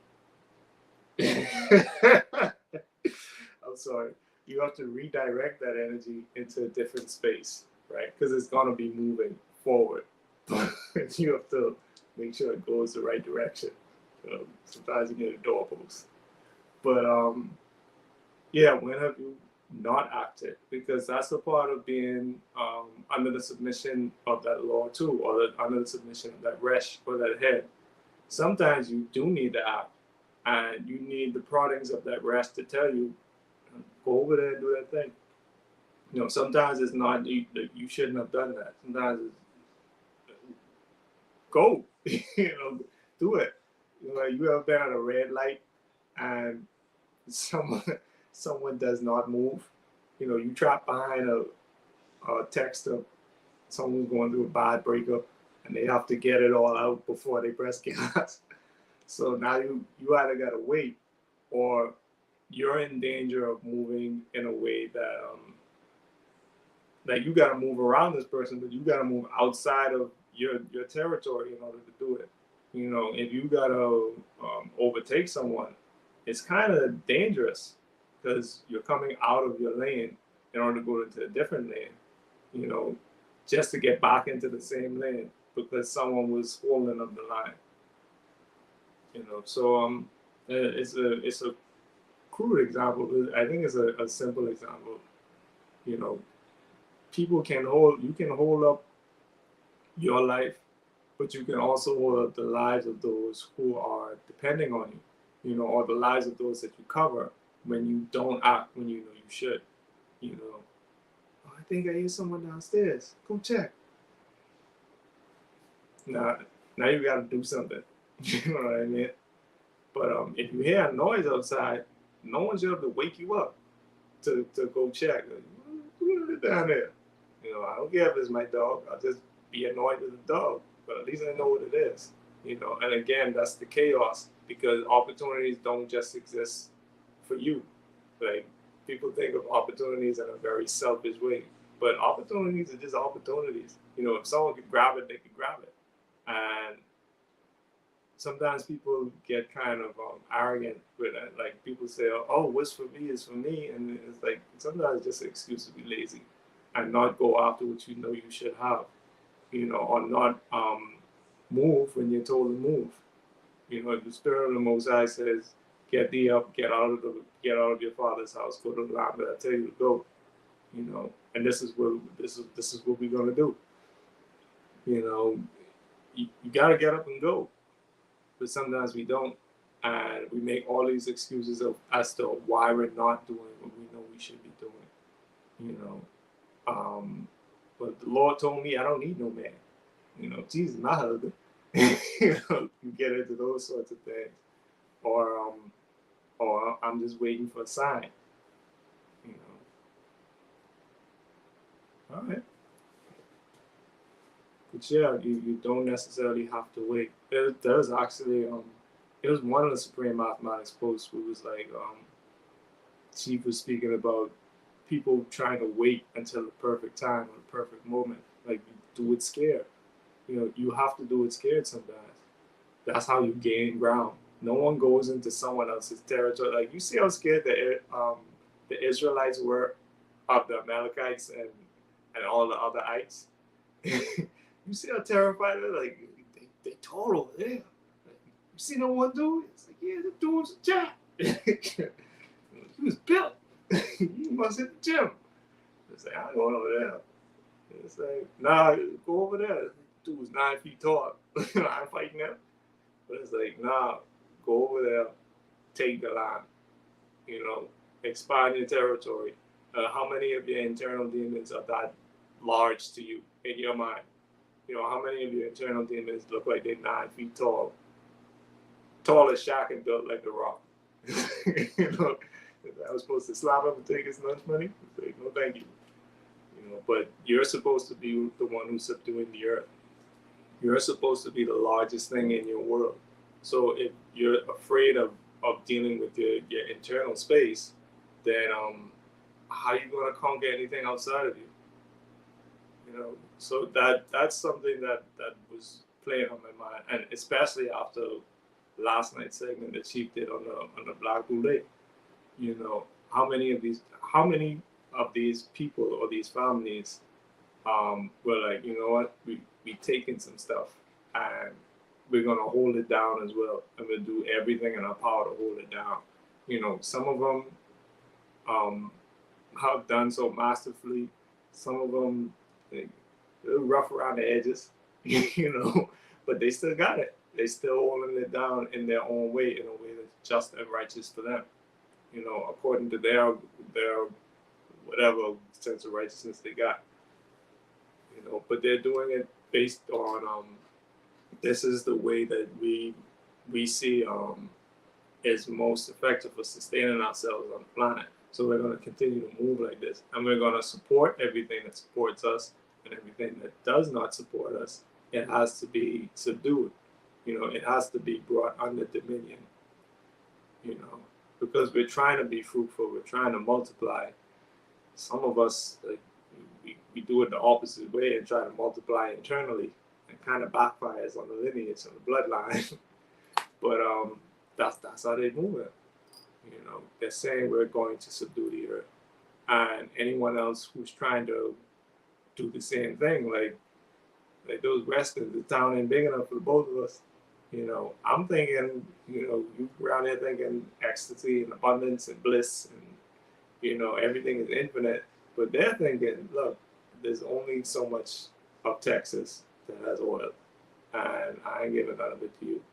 I'm sorry, you have to redirect that energy into a different space, right? Because it's gonna be moving forward, but you have to make sure it goes the right direction. Sometimes you get a doorpost. But yeah, when have you not acted? Because that's a part of being under the submission of that law too, or under the submission of that resh or that head. Sometimes you do need to act, and you need the proddings of that resh to tell you, go over there and do that thing. You know, sometimes it's not you shouldn't have done that. Sometimes it's go, you know, do it. You know, you ever been at a red light and someone someone does not move? You know, you trap behind a text of someone going through a bad breakup and they have to get it all out before they press gas. So now you either gotta wait, or you're in danger of moving in a way that Like you got to move around this person, but you got to move outside of your territory in order to do it. You know, if you got to overtake someone, it's kind of dangerous because you're coming out of your lane in order to go into a different lane. You know, just to get back into the same lane because someone was holding up the line. You know, so it's a crude example. I think it's a simple example. You know, you can hold up your life, but you can also hold up the lives of those who are depending on you, you know, or the lives of those that you cover when you don't act when you know you should. You know, oh, I think I hear someone downstairs. Go check. Now, now you got to do something. You know what I mean? But if you hear a noise outside, no one's able to wake you up to go check. Who is it down there? You know, I don't care if it's my dog. I'll just be annoyed with the dog, but at least I know what it is. You know, and again, that's the chaos because opportunities don't just exist for you. Like people think of opportunities in a very selfish way, but opportunities are just opportunities. You know, if someone could grab it, they could grab it. And sometimes people get kind of arrogant with it. Like people say, "Oh, what's for me is for me," and it's like sometimes it's just an excuse to be lazy and not go after what you know you should have, you know, or not move when you're told to move. You know, the Spirit of the Most High says, "Get thee up, get out of your father's house, go to the land that I tell you to go." You know, and this is what we're gonna do. You know, you gotta get up and go, but sometimes we don't, and we make all these excuses of as to why we're not doing what we know we should be doing. You know, but the Lord told me I don't need no man. You know, Jesus, my husband. You know, you get into those sorts of things, or I'm just waiting for a sign. You know, all right. But yeah, you don't necessarily have to wait. There's actually it was one of the Supreme Mathematics posts who was like Chief was speaking about people trying to wait until the perfect time or the perfect moment. Like do it scared. You know, you have to do it scared sometimes. That's how you gain ground. No one goes into someone else's territory. Like you see how scared the Israelites were of the Amalekites and all the other ites. You see how terrified they're like they tall over there. Like, you see no one dude? It's like, yeah, the dude's a jack. He was built. He must hit the gym. It's like, I'm going over there. It's like, nah, go over there. Dude was 9 feet tall. I'm fighting him. But it's like, nah, go over there, take the line, you know, expand your territory. How many of your internal demons are that large to you in your mind? You know, how many of your internal demons look like they're 9 feet tall? Tall as Shaq and built like the Rock. You know, I was supposed to slap him and take his lunch money. Like, no, thank you. You know, but you're supposed to be the one who's subduing the earth. You're supposed to be the largest thing in your world. So if you're afraid of dealing with your internal space, then how are you going to conquer anything outside of you? You know, so that's something that was playing on my mind, and especially after last night's segment that Chief did on the Black Boule. You know, how many of these people or these families were like, you know what, we taking some stuff and we're gonna hold it down as well, and we'll do everything in our power to hold it down. You know, some of them have done so masterfully. Some of them they're rough around the edges, you know, but they still got it. They still holding it down in their own way, in a way that's just and righteous for them. You know, according to their whatever sense of righteousness they got. You know, but they're doing it based on this is the way that we see is most effective for sustaining ourselves on the planet. So we're going to continue to move like this, and we're going to support everything that supports us, and everything that does not support us, it has to be subdued. You know, it has to be brought under dominion. You know, because we're trying to be fruitful, we're trying to multiply. Some of us, like, we do it the opposite way and try to multiply internally, and kind of backfires on the lineage and the bloodline. But that's how they move it. You know, they're saying we're going to subdue the earth, and anyone else who's trying to do the same thing, like those Westerns, the town ain't big enough for the both of us. You know, I'm thinking, you know, you around here thinking ecstasy and abundance and bliss and, you know, everything is infinite. But they're thinking, look, there's only so much of Texas that has oil, and I ain't giving none of it to you.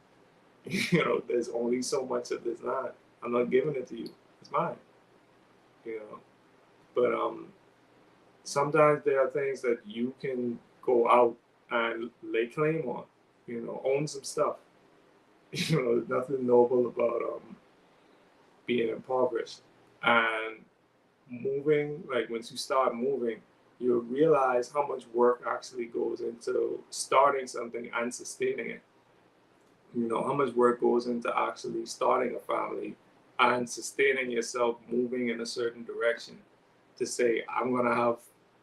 You know, there's only so much of this land. I'm not giving it to you. It's mine. You know, but sometimes there are things that you can go out and lay claim on. You know, own some stuff. You know, there's nothing noble about being impoverished. And moving, like once you start moving, you'll realize how much work actually goes into starting something and sustaining it. You know, how much work goes into actually starting a family and sustaining yourself moving in a certain direction to say, I'm going to have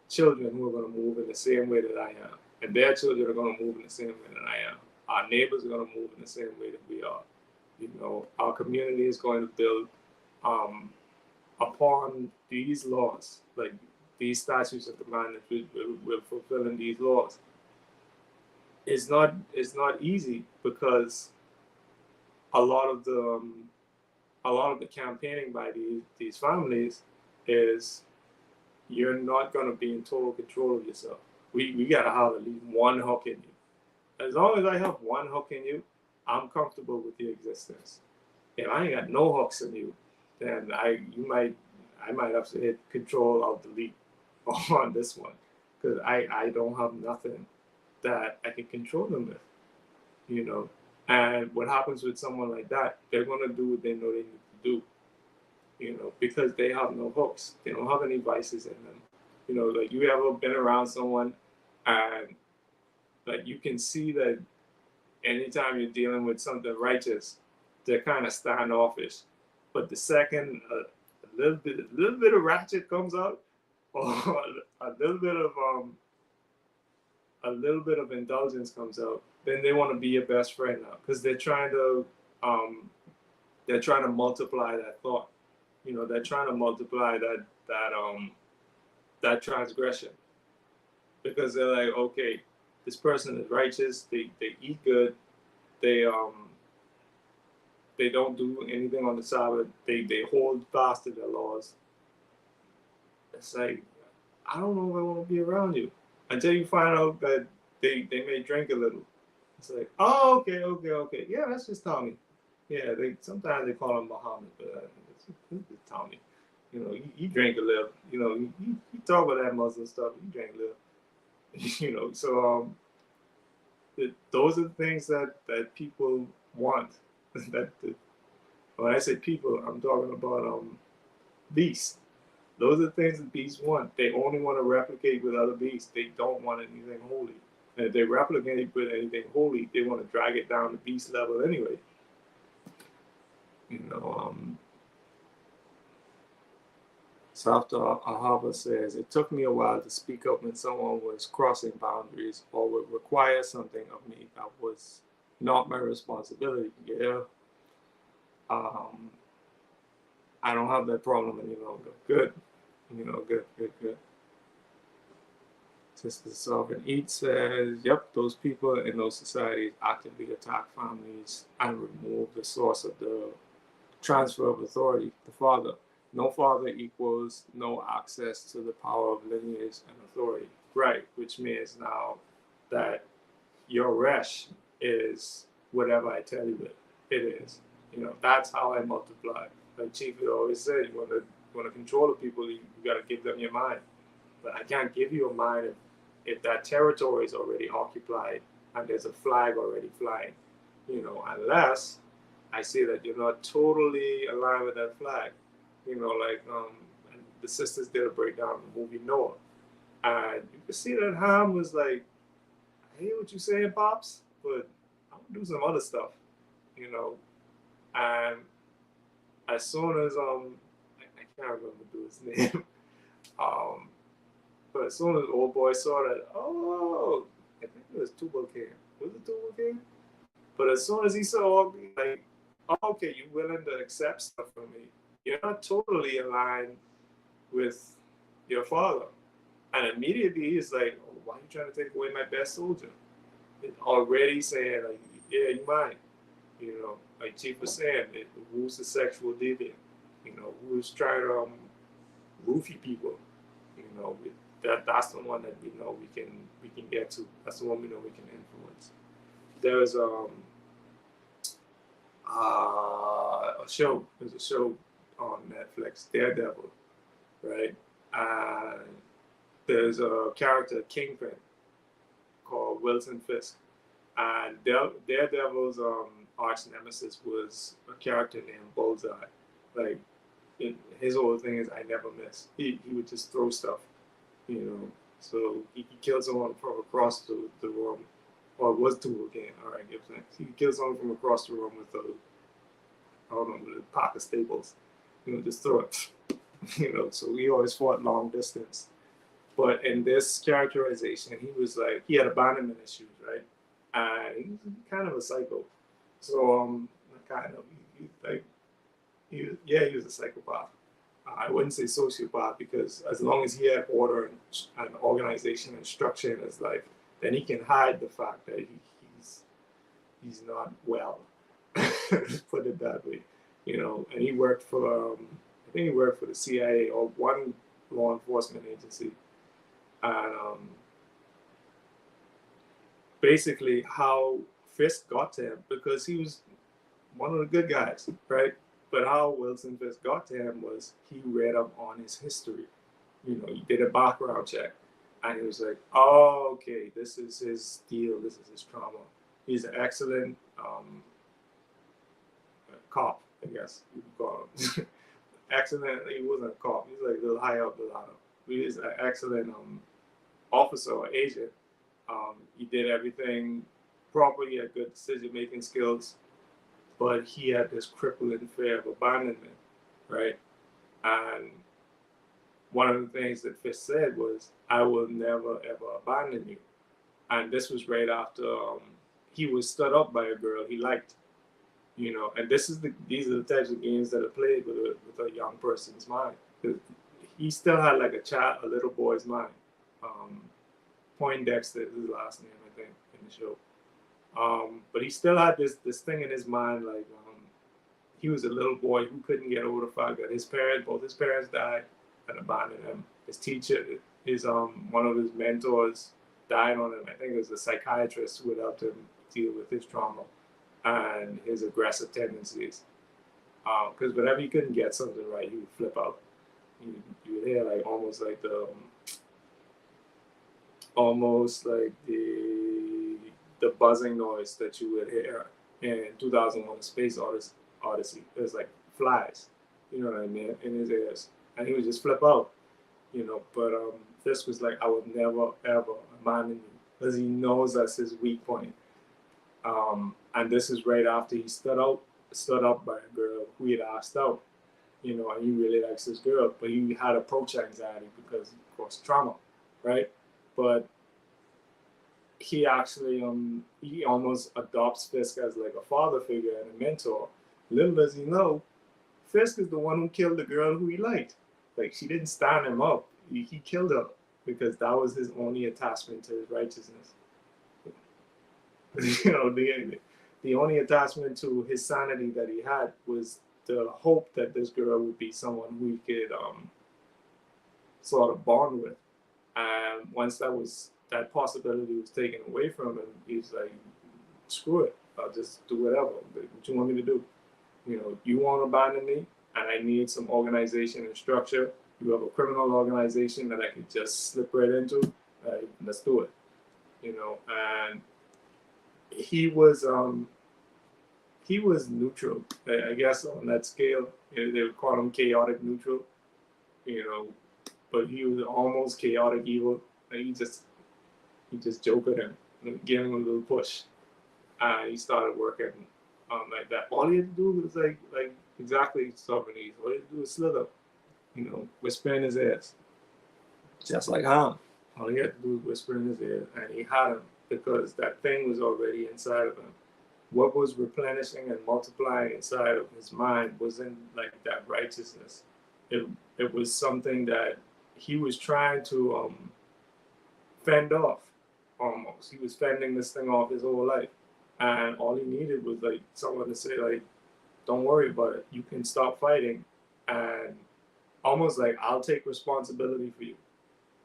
children who are going to move in the same way that I am. And their children are going to move in the same way that I am. Our neighbors are going to move in the same way that we are. You know, our community is going to build upon these laws, like these statutes and commandments. We're fulfilling these laws. It's not easy because a lot of the campaigning by these families is you're not going to be in total control of yourself. We got to have at least one hook in you. As long as I have one hook in you, I'm comfortable with your existence. If I ain't got no hooks in you, then I might have to hit Control Alt Delete on this one, because I don't have nothing that I can control them with, you know. And what happens with someone like that, they're gonna do what they know they need to do, you know, because they have no hooks. They don't have any vices in them. You know, like you ever been around someone and like you can see that anytime you're dealing with something righteous, they're kind of standoffish. But the second a little bit of ratchet comes out, or a little bit of indulgence comes out, then they want to be your best friend now because um, they're trying to multiply that thought. You know, they're trying to multiply that transgression because they're like, okay, this person is righteous. They eat good. They they don't do anything on the Sabbath. They hold fast to their laws. It's like, I don't know if I want to be around you until you find out that they may drink a little. It's like, oh, okay. Yeah, that's just Tommy. Yeah, sometimes they call him Muhammad, but it's Tommy. You know, you drink a little. You know, you talk about that Muslim stuff. You drink a little. You know, so those are the things that people want. that when I say people, I'm talking about beasts. Those are the things that beasts want. They only want to replicate with other beasts. They don't want anything holy. And if they replicate with anything holy, they want to drag it down to beast level anyway. You know, Safta Ahava says, it took me a while to speak up when someone was crossing boundaries or would require something of me that was not my responsibility. Yeah. I don't have that problem any longer. Good. You know, good. Sister Sovereign Eat says, yep, those people in those societies actively attack families and remove the source of the transfer of authority, the father. No father equals no access to the power of lineage and authority. Right, which means now that your resh is whatever I tell you it is. You know, that's how I multiply. Like Chief always said, you want to control the people, you got to give them your mind. But I can't give you a mind if that territory is already occupied and there's a flag already flying. You know, unless I see that you're not totally aligned with that flag. You know, like the sisters did a breakdown of the movie Noah. And you could see that Ham was like, I hear what you're saying, Pops, but I'm gonna do some other stuff, you know. And as soon as I can't remember his name, But as soon as the old boy saw that, oh, I think it was Tubal King. Was it Tubal King? But as soon as he saw, like, oh, okay, you're willing to accept stuff from me. You're not totally aligned with your father. And immediately he's like, oh, why are you trying to take away my best soldier? It's already saying, like, yeah, you might. You know, like Chief was saying, who's the sexual deviant? You know, who's trying to roofie people? You know, that's the one that we know we can get to. That's the one we know we can influence. There's a show. There's a show on Netflix, Daredevil, right? And there's a character, Kingpin, called Wilson Fisk. And Daredevil's arch nemesis was a character named Bullseye. Like, his whole thing is I never miss. He would just throw stuff, you know. So he killed someone from across the room, or it was two again. All right, Gibson. He killed someone from across the room with with a pack of staples. You know, just throw it. You know, so he always fought long distance. But in this characterization, he was like, he had abandonment issues, right? And he was kind of a psycho. So, he was a psychopath. I wouldn't say sociopath because as long as he had order and organization and structure in his life, then he can hide the fact that he's not well. Put it that way, you know. And he worked for I think he worked for the CIA or one law enforcement agency, and basically how Fisk got to him because he was one of the good guys, right? But how Wilson Fisk got to him was he read up on his history. You know, he did a background check, and he was like, "Oh, okay, this is his deal. This is his trauma. He's an excellent cop, I guess you could call him. Excellent. He wasn't a cop. He's like a little high up the ladder. He was an excellent officer or agent. He did everything properly. He had good decision-making skills, but he had this crippling fear of abandonment, right? And one of the things that Fisk said was, "I will never ever abandon you." And this was right after he was stood up by a girl he liked, you know. And these are the types of games that are played with a young person's mind. He still had like a little boy's mind. Poindexter is his last name, I think, in the show. But he still had this thing in his mind, like he was a little boy who couldn't get over the fact that both his parents died and abandoned him. His teacher, one of his mentors died on him. I think it was a psychiatrist who helped him deal with his trauma and his aggressive tendencies. Because whenever he couldn't get something right, he would flip out. You would hear like almost like the buzzing noise that you would hear in 2001: A Space Odyssey. It was like flies, you know what I mean, in his ears, and he would just flip out, you know. But this was like, I would never ever abandon you, because he knows that's his weak point. And this is right after he stood up by a girl who he had asked out, you know, and he really likes this girl, but he had approach anxiety because, of course, trauma, right? But he actually he almost adopts Fisk as like a father figure and a mentor. Little does he know, Fisk is the one who killed the girl who he liked. Like, she didn't stand him up. He killed her because that was his only attachment to his righteousness. You know, the only attachment to his sanity that he had was the hope that this girl would be someone who he could sort of bond with. And once that possibility was taken away from him, he's like, screw it, I'll just do whatever. What you want me to do? You know, you want to abandon me, and I need some organization and structure. You have a criminal organization that I could just slip right into. Let's do it. You know, and he was neutral, I guess, on that scale. You know, they would call him chaotic neutral. You know, but he was almost chaotic evil. And he just joked at him, gave him a little push. And he started working like that. All he had to do was like exactly Sovereignty. All he had to do was slither, you know, whisper in his ears, just like Ham. All he had to do was whisper in his ear, and he had him because that thing was already inside of him. What was replenishing and multiplying inside of his mind wasn't like that righteousness. It it was something that he was trying to fend off almost. He was fending this thing off his whole life. And all he needed was like someone to say, like, don't worry about it. You can stop fighting and almost like I'll take responsibility for you.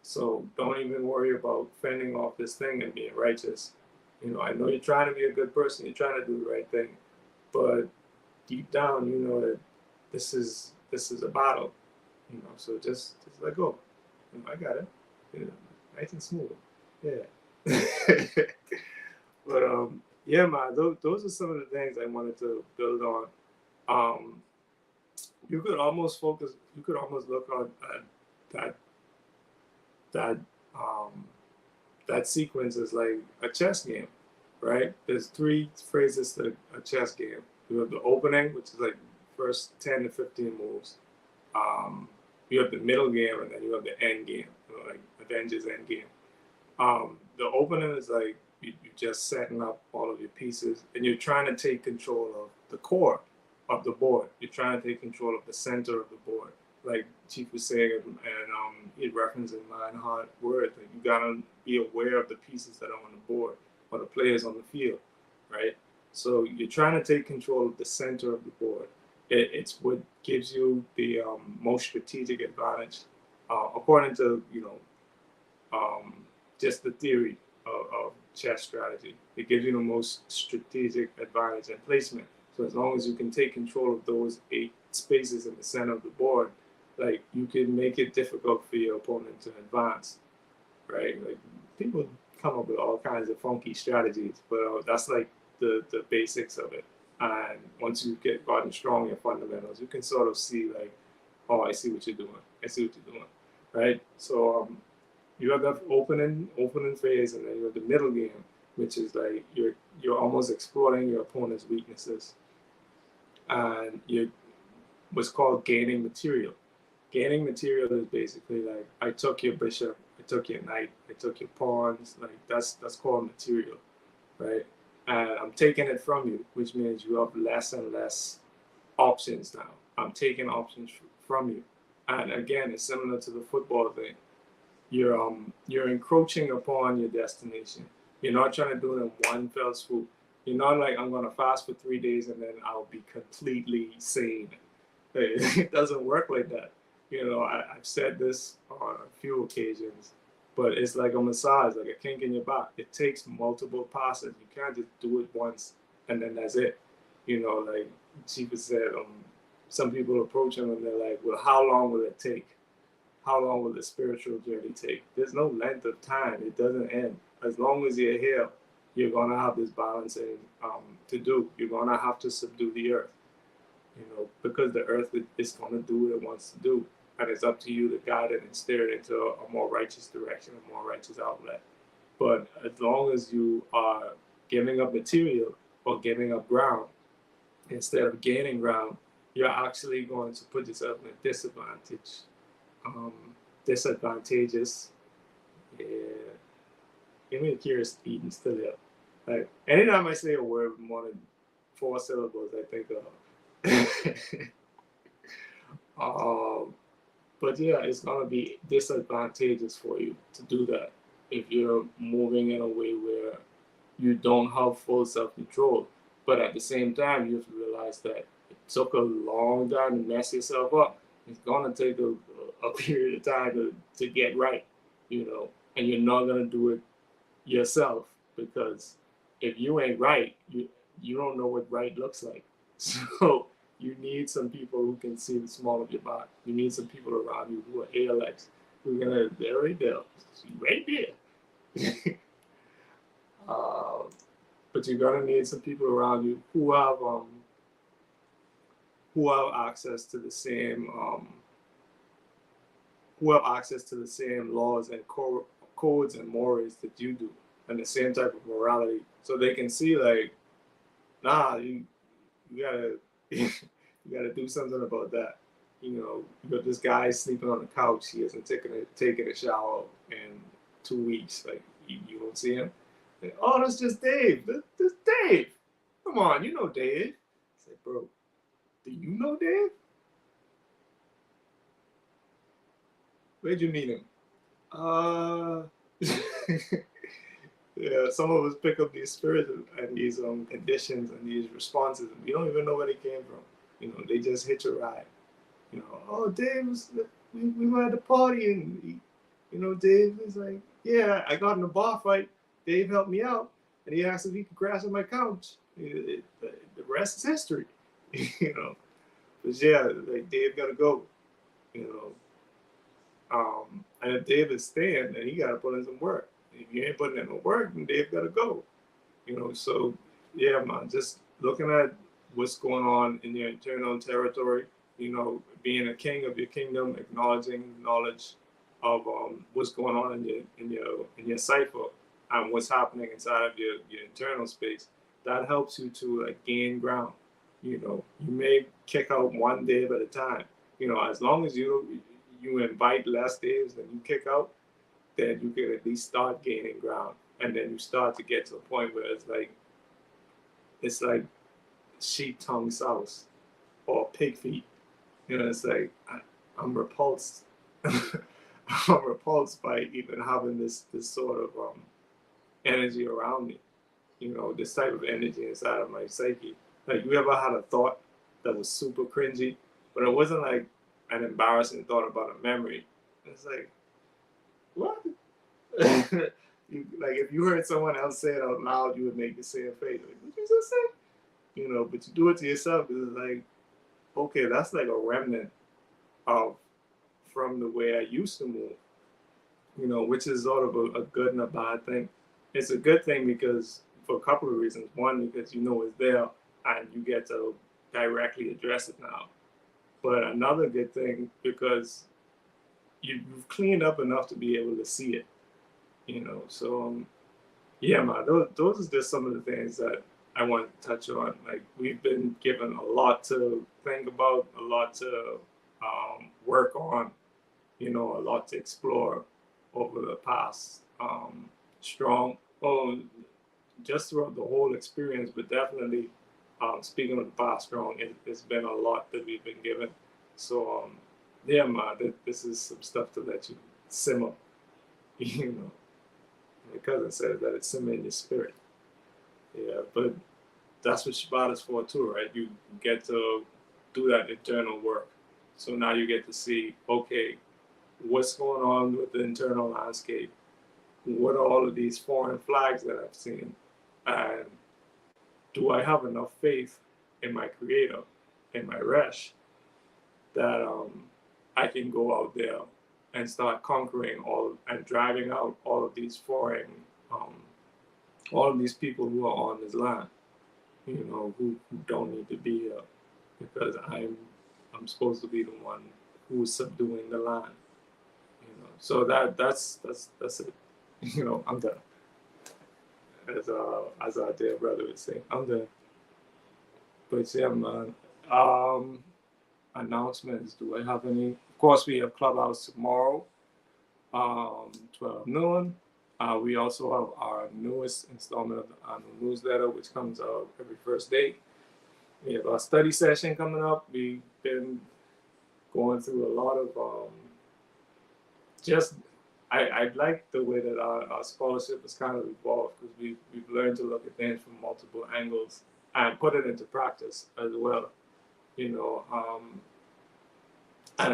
So don't even worry about fending off this thing and being righteous. You know, I know you're trying to be a good person, you're trying to do the right thing, but deep down you know that this is a battle. You know, so just let go. You know, I got it. You know, nice and smooth. Yeah. But yeah, man, those are some of the things I wanted to build on. Um, you could almost focus. You could almost look at that that um, that sequence as like a chess game, right? There's three phases to a chess game. You have the opening, which is like first 10 to 15 moves. Um, you have the middle game, and then you have the end game, you know, like Avengers end game. The opening is like you're just setting up all of your pieces, and you're trying to take control of the core of the board. You're trying to take control of the center of the board, like Chief was saying, and he referenced in Mind, Heart, Word. Like you gotta be aware of the pieces that are on the board or the players on the field, right? So you're trying to take control of the center of the board. It's what gives you the most strategic advantage, according to um, just the theory of chess strategy. It gives you the most strategic advantage and placement. So as long as you can take control of those 8 spaces in the center of the board, like you can make it difficult for your opponent to advance, right? Like people come up with all kinds of funky strategies, but that's like the basics of it. And once you get gotten strong in fundamentals, you can sort of see like, oh, I see what you're doing. I see what you're doing, right? So you have that opening phase, and then you have the middle game, which is like you're almost exploring your opponent's weaknesses, and you're what's called gaining material. Gaining material is basically like I took your bishop, I took your knight, I took your pawns. Like that's called material, right? And I'm taking it from you, which means you have less and less options now. I'm taking options from you, and again, it's similar to the football thing. You're encroaching upon your destination. You're not trying to do it in one fell swoop. You're not like I'm gonna fast for 3 days and then I'll be completely sane. It doesn't work like that. You know, I've said this on a few occasions, but it's like a massage, like a kink in your back. It takes multiple passes. You can't just do it once and then that's it. You know, like Chifa said, some people approach him and they're like, well, how long will it take? How long will the spiritual journey take? There's no length of time. It doesn't end. As long as you're here, you're gonna have this balancing to do. You're gonna have to subdue the earth, you know, because the earth is gonna do what it wants to do, and it's up to you to guide it and steer it into a more righteous direction, a more righteous outlet. But as long as you are giving up material or giving up ground instead of gaining ground, you're actually going to put yourself in a disadvantage um, disadvantageous. Yeah, give me a curious eating still there. Like anytime I say a word with more than 4 syllables, I think of. But yeah, it's gonna be disadvantageous for you to do that if you're moving in a way where you don't have full self-control. But at the same time, you have to realize that it took a long time to mess yourself up. It's gonna take a period of time to get right, you know, and you're not gonna do it yourself because if you ain't right, you don't know what right looks like. So you need some people who can see the small of your body. You need some people around you who are ALX. Who are gonna they're right there, right there. uh, but you're gonna need some people around you who have access to the same laws and codes and mores that you do, and the same type of morality, so they can see like, nah, you gotta you gotta do something about that. You know, you got this guy sleeping on the couch. He hasn't taken a shower in 2 weeks. Like you don't see him. Like, oh, that's just Dave. That's Dave. Come on, you know Dave. It's like, bro, do you know Dave? Where'd you meet him? Yeah, some of us pick up these spirits and these conditions and these responses, and we don't even know where they came from. You know, they just hit your ride. You know, oh, Dave we were at the party, and Dave is like, yeah, I got in a bar fight. Dave helped me out, and he asked if he could crash on my couch. The rest is history. you know, but yeah, like Dave gotta go. You know, and if Dave is staying, then he got to put in some work. If you ain't putting in no work, then Dave got to go. So yeah, man, just looking at what's going on in your internal territory, being a king of your kingdom, acknowledging knowledge of what's going on in your cipher and what's happening inside of your internal space. That helps you to like gain ground. You may kick out one Dave at a time. As long as you invite less Daves than you kick out, then you can at least start gaining ground. And then you start to get to a point where it's like sheep tongue sauce or pig feet. It's like I'm repulsed. I'm repulsed by even having this sort of energy around me. This type of energy inside of my psyche. Like, you ever had a thought that was super cringy, but it wasn't like an embarrassing thought about a memory? It's like, what? Like, if you heard someone else say it out loud, you would make the same face. Like, what you just say? But you do it to yourself because it's like, okay, that's like a remnant of from the way I used to move. Which is sort of a good and a bad thing. It's a good thing because for a couple of reasons. One, because it's there and you get to directly address it now. But another good thing because you've cleaned up enough to be able to see it. So yeah, man, those are just some of the things that I want to touch on. Like, we've been given a lot to think about, a lot to work on, a lot to explore over the past just throughout the whole experience, but definitely speaking of the past strong, it's been a lot that we've been given. So yeah, man, this is some stuff to let you simmer. My cousin says that it's simmer in your spirit. Yeah, but that's what Shabbat is for too, right? You get to do that internal work. So now you get to see, okay, what's going on with the internal landscape? What are all of these foreign flags that I've seen? And do I have enough faith in my creator, in my Resh, that I can go out there and start conquering and driving out all of these foreign, all of these people who are on this land, who don't need to be here, because I'm supposed to be the one who's subduing the land. So that's it. I'm done. As our dear brother would say, I'm done. But yeah, man. Announcements. Do I have any? Of course, we have Clubhouse tomorrow, 12 noon. We also have our newest installment of the annual newsletter, which comes out every first day. We have our study session coming up. We've been going through a lot of I like the way that our scholarship has kind of evolved, because we've learned to look at things from multiple angles and put it into practice as well. And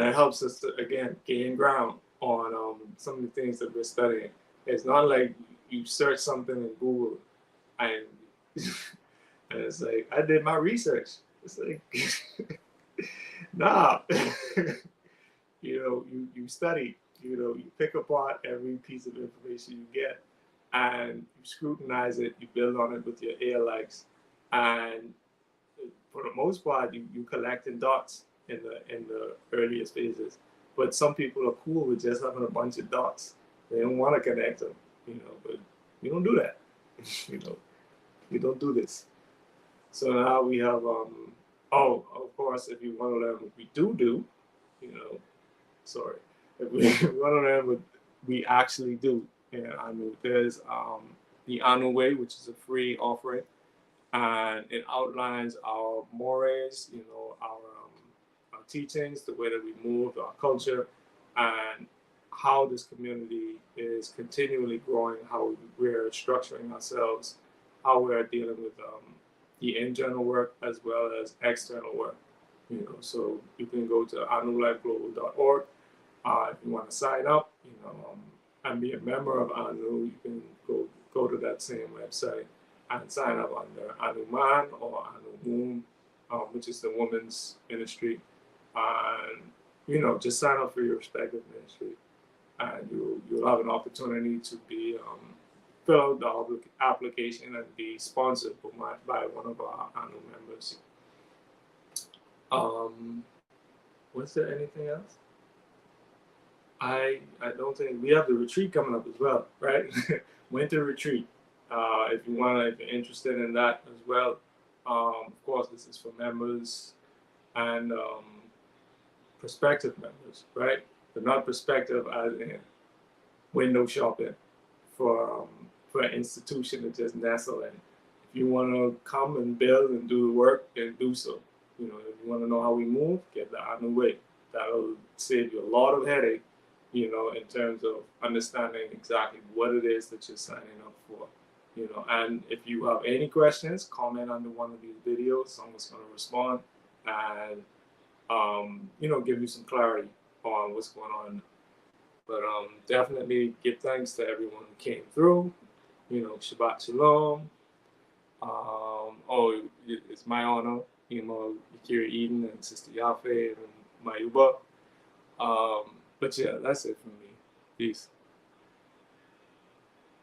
it helps us to, again, gain ground on some of the things that we're studying. It's not like you search something in Google and and it's like, I did my research. It's like, nah. You study. You pick apart every piece of information you get, and you scrutinize it. You build on it with your ear likes, and for the most part, you collecting dots in the earliest phases. But some people are cool with just having a bunch of dots. They don't want to connect them, but we don't do that. We don't do this. So now we have of course, if you want to learn what we do, sorry. If we want to learn what we actually do in Anu. There's the Anu Way, which is a free offering, and it outlines our mores, our teachings, the way that we move, our culture, and how this community is continually growing, how we're structuring ourselves, how we're dealing with the internal work as well as external work. So you can go to anulifeglobal.org if you want to sign up, and be a member of Anu. You can go to that same website and sign up under Anu Man or Anu Moon, which is the women's ministry, and just sign up for your respective ministry, and you'll have an opportunity to be fill out the application and be sponsored by one of our Anu members. Was there anything else? I don't think we have the retreat coming up as well, right? Winter retreat. If you're interested in that as well, of course, this is for members and prospective members, right? But not prospective as in window shopping for an institution to just nestle in. If you want to come and build and do the work, then do so. If you want to know how we move, get the Anu Way. That'll save you a lot of headache, in terms of understanding exactly what it is that you're signing up for. And if you have any questions, comment under one of these videos. Someone's going to respond and, give you some clarity on what's going on. But definitely give thanks to everyone who came through. Shabbat Shalom. It's my honor, Yakira Eden and Sister Yafe and Mayuba. But yeah, that's it for me. Peace.